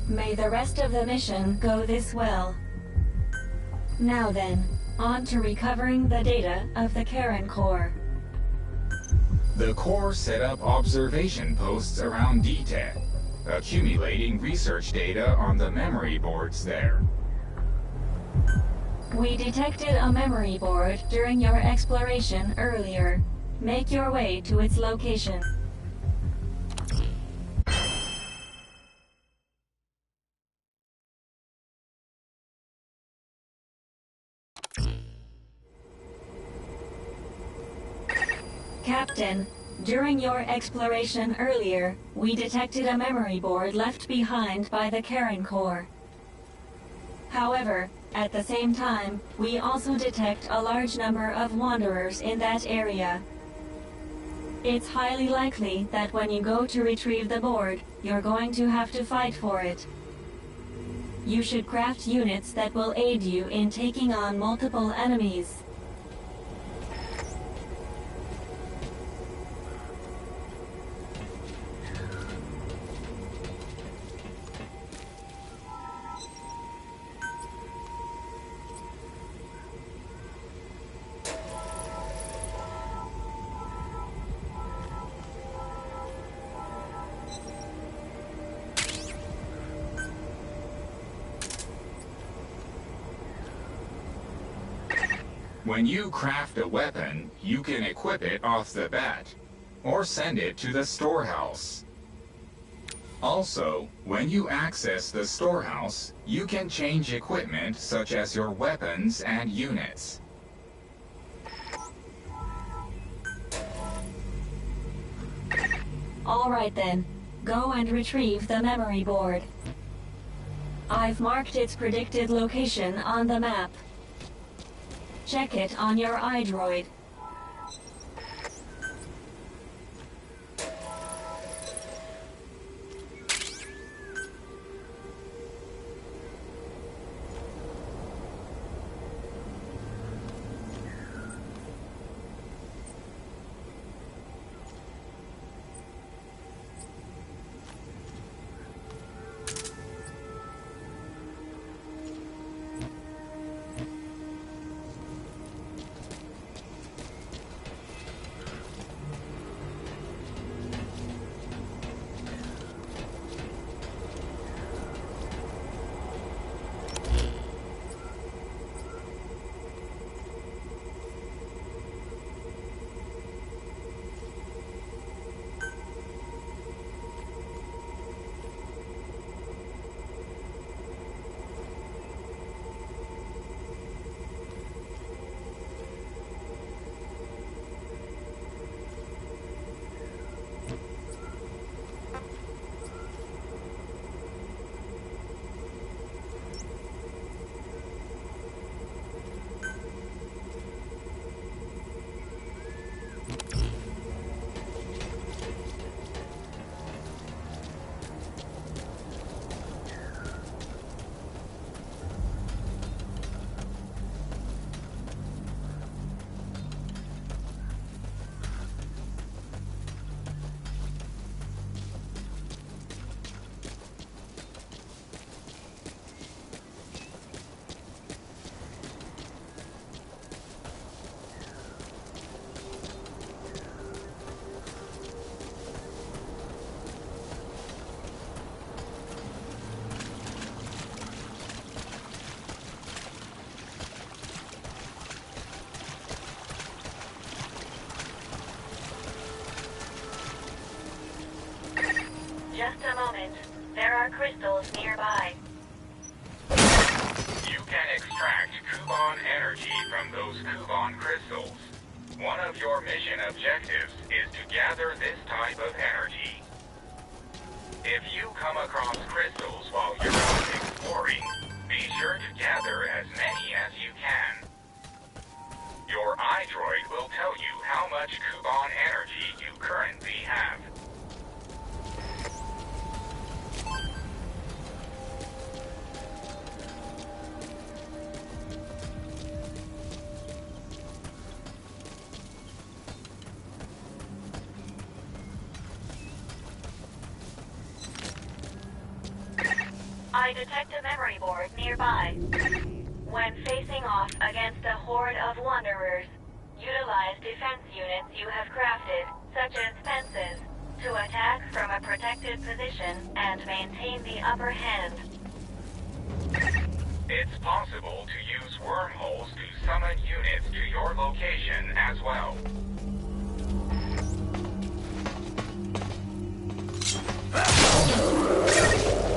May the rest of the mission go this well. Now then, on to recovering the data of the Karen Core. The Core set up observation posts around DTED, accumulating research data on the memory boards there. We detected a memory board during your exploration earlier. Make your way to its location. Captain, during your exploration earlier, we detected a memory board left behind by the Karen Corps. However, at the same time, we also detect a large number of wanderers in that area. It's highly likely that when you go to retrieve the board, you're going to have to fight for it. You should craft units that will aid you in taking on multiple enemies. When you craft a weapon, you can equip it off the bat, or send it to the storehouse. Also, when you access the storehouse, you can change equipment such as your weapons and units. All right then, go and retrieve the memory board. I've marked its predicted location on the map. Check it on your iDroid. Just a moment. There are crystals nearby. You can extract Kuban energy from those Kuban crystals. One of your mission objectives is to gather this type of energy. If you come across crystals while you're out exploring, be sure to gather as many as you can. Your iDroid will tell you how much Kuban energy you currently have. I detect a memory board nearby. When facing off against a horde of wanderers, utilize defense units you have crafted, such as fences, to attack from a protected position and maintain the upper hand. It's possible to use wormholes to summon units to your location as well.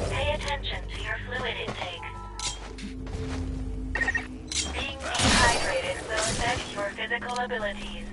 Pay attention to your fluid intake. Being dehydrated will affect your physical abilities.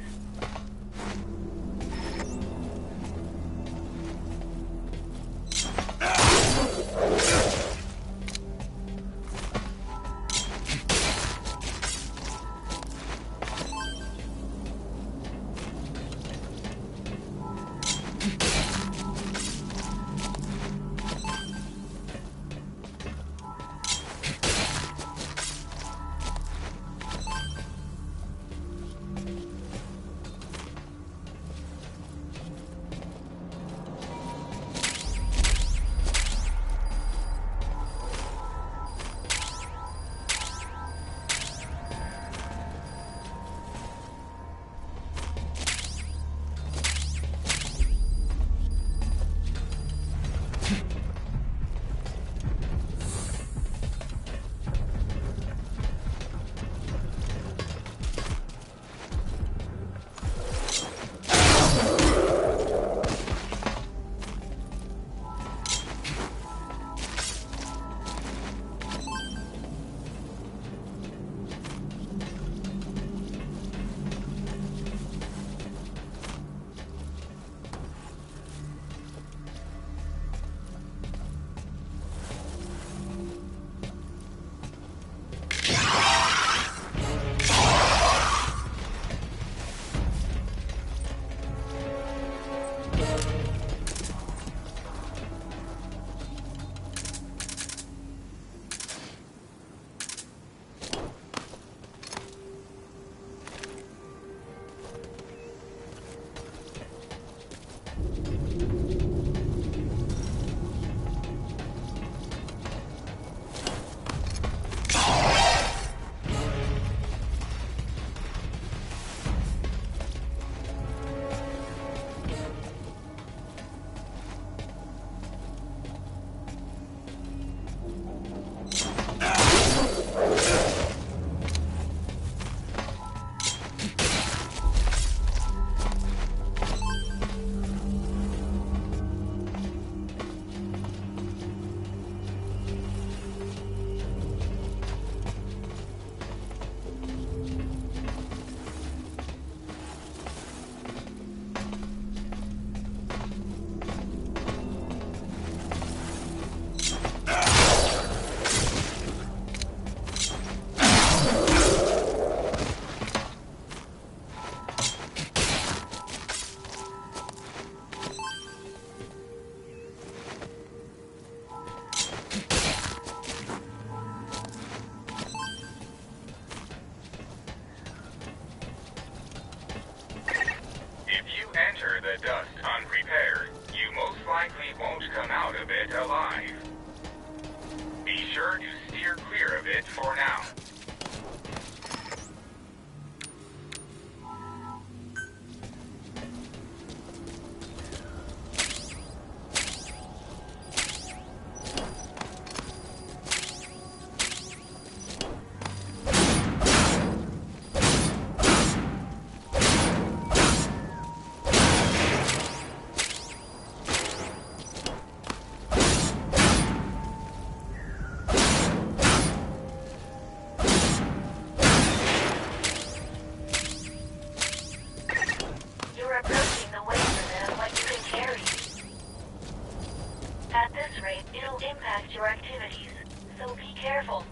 It'll impact your activities, so be careful.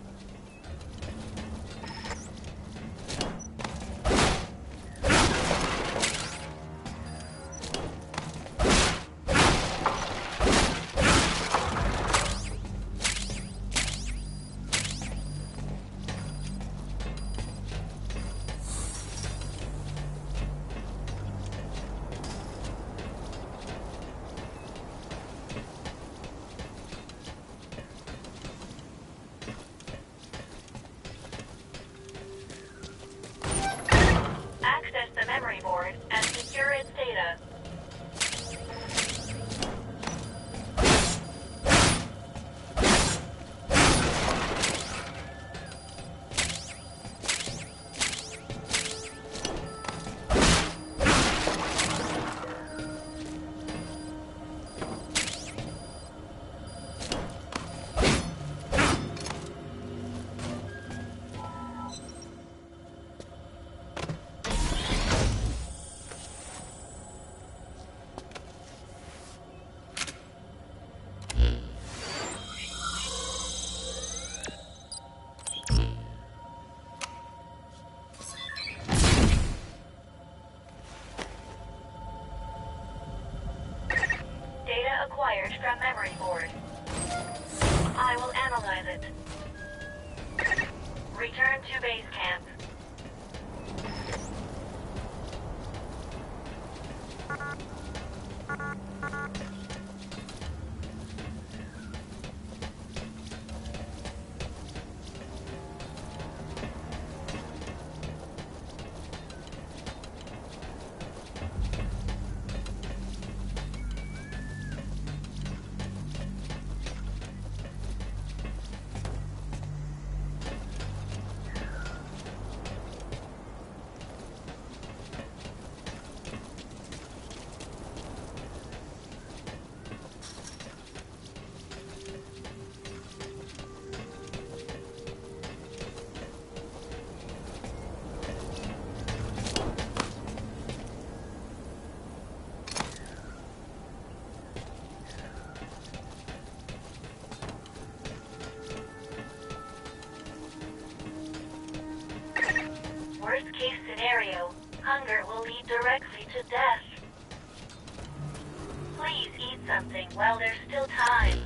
Access the memory board and secure its data. Data acquired from memory board. I will analyze it. Return to base camp. Worst case scenario, hunger will lead directly to death. Please eat something while there's still time.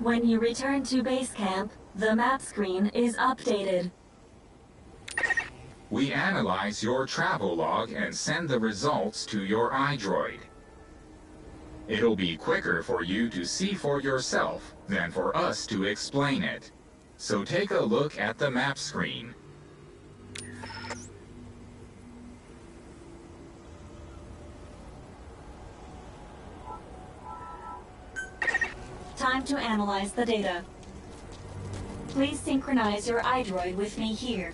When you return to base camp, the map screen is updated. We analyze your travel log and send the results to your iDroid. It'll be quicker for you to see for yourself than for us to explain it. So take a look at the map screen. Time to analyze the data. Please synchronize your iDroid with me here.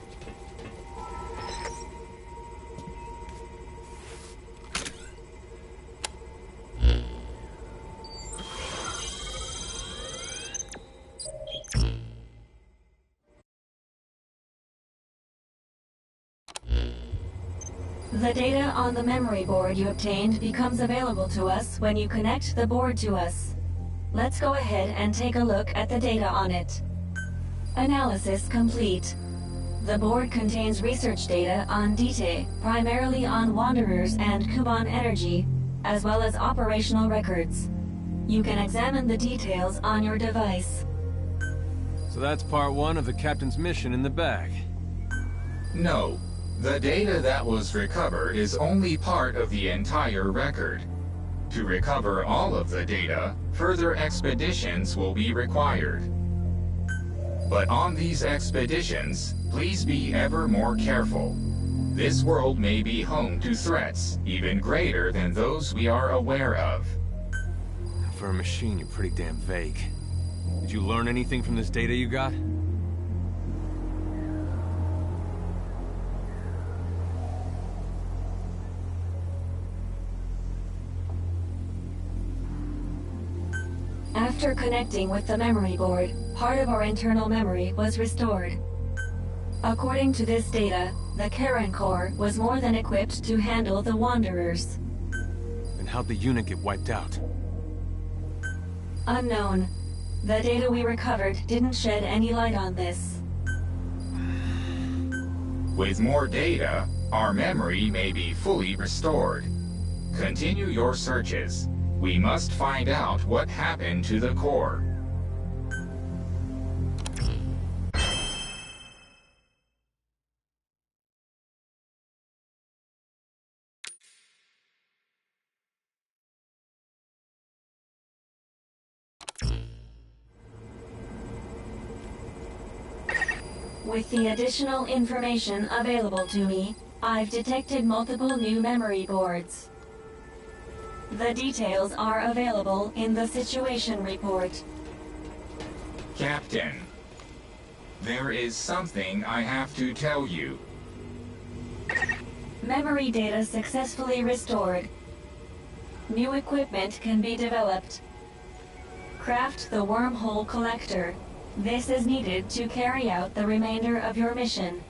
The The data on the memory board you obtained becomes available to us when you connect the board to us. Let's go ahead and take a look at the data on it. Analysis complete. The board contains research data on Dite, primarily on Wanderers and Kuban energy, as well as operational records. You can examine the details on your device. So that's part one of the captain's mission in the bag. No. The data that was recovered is only part of the entire record. To recover all of the data, further expeditions will be required. But on these expeditions, please be ever more careful. This world may be home to threats even greater than those we are aware of. For a machine, you're pretty damn vague. Did you learn anything from this data you got? After connecting with the memory board, part of our internal memory was restored. According to this data, the Karen core was more than equipped to handle the Wanderers. And how'd the unit get wiped out? Unknown. The data we recovered didn't shed any light on this. With more data, our memory may be fully restored. Continue your searches. We must find out what happened to the core. With the additional information available to me, I've detected multiple new memory boards. The details are available in the situation report. Captain, there is something I have to tell you. Memory data successfully restored. New equipment can be developed. Craft the wormhole collector. This is needed to carry out the remainder of your mission.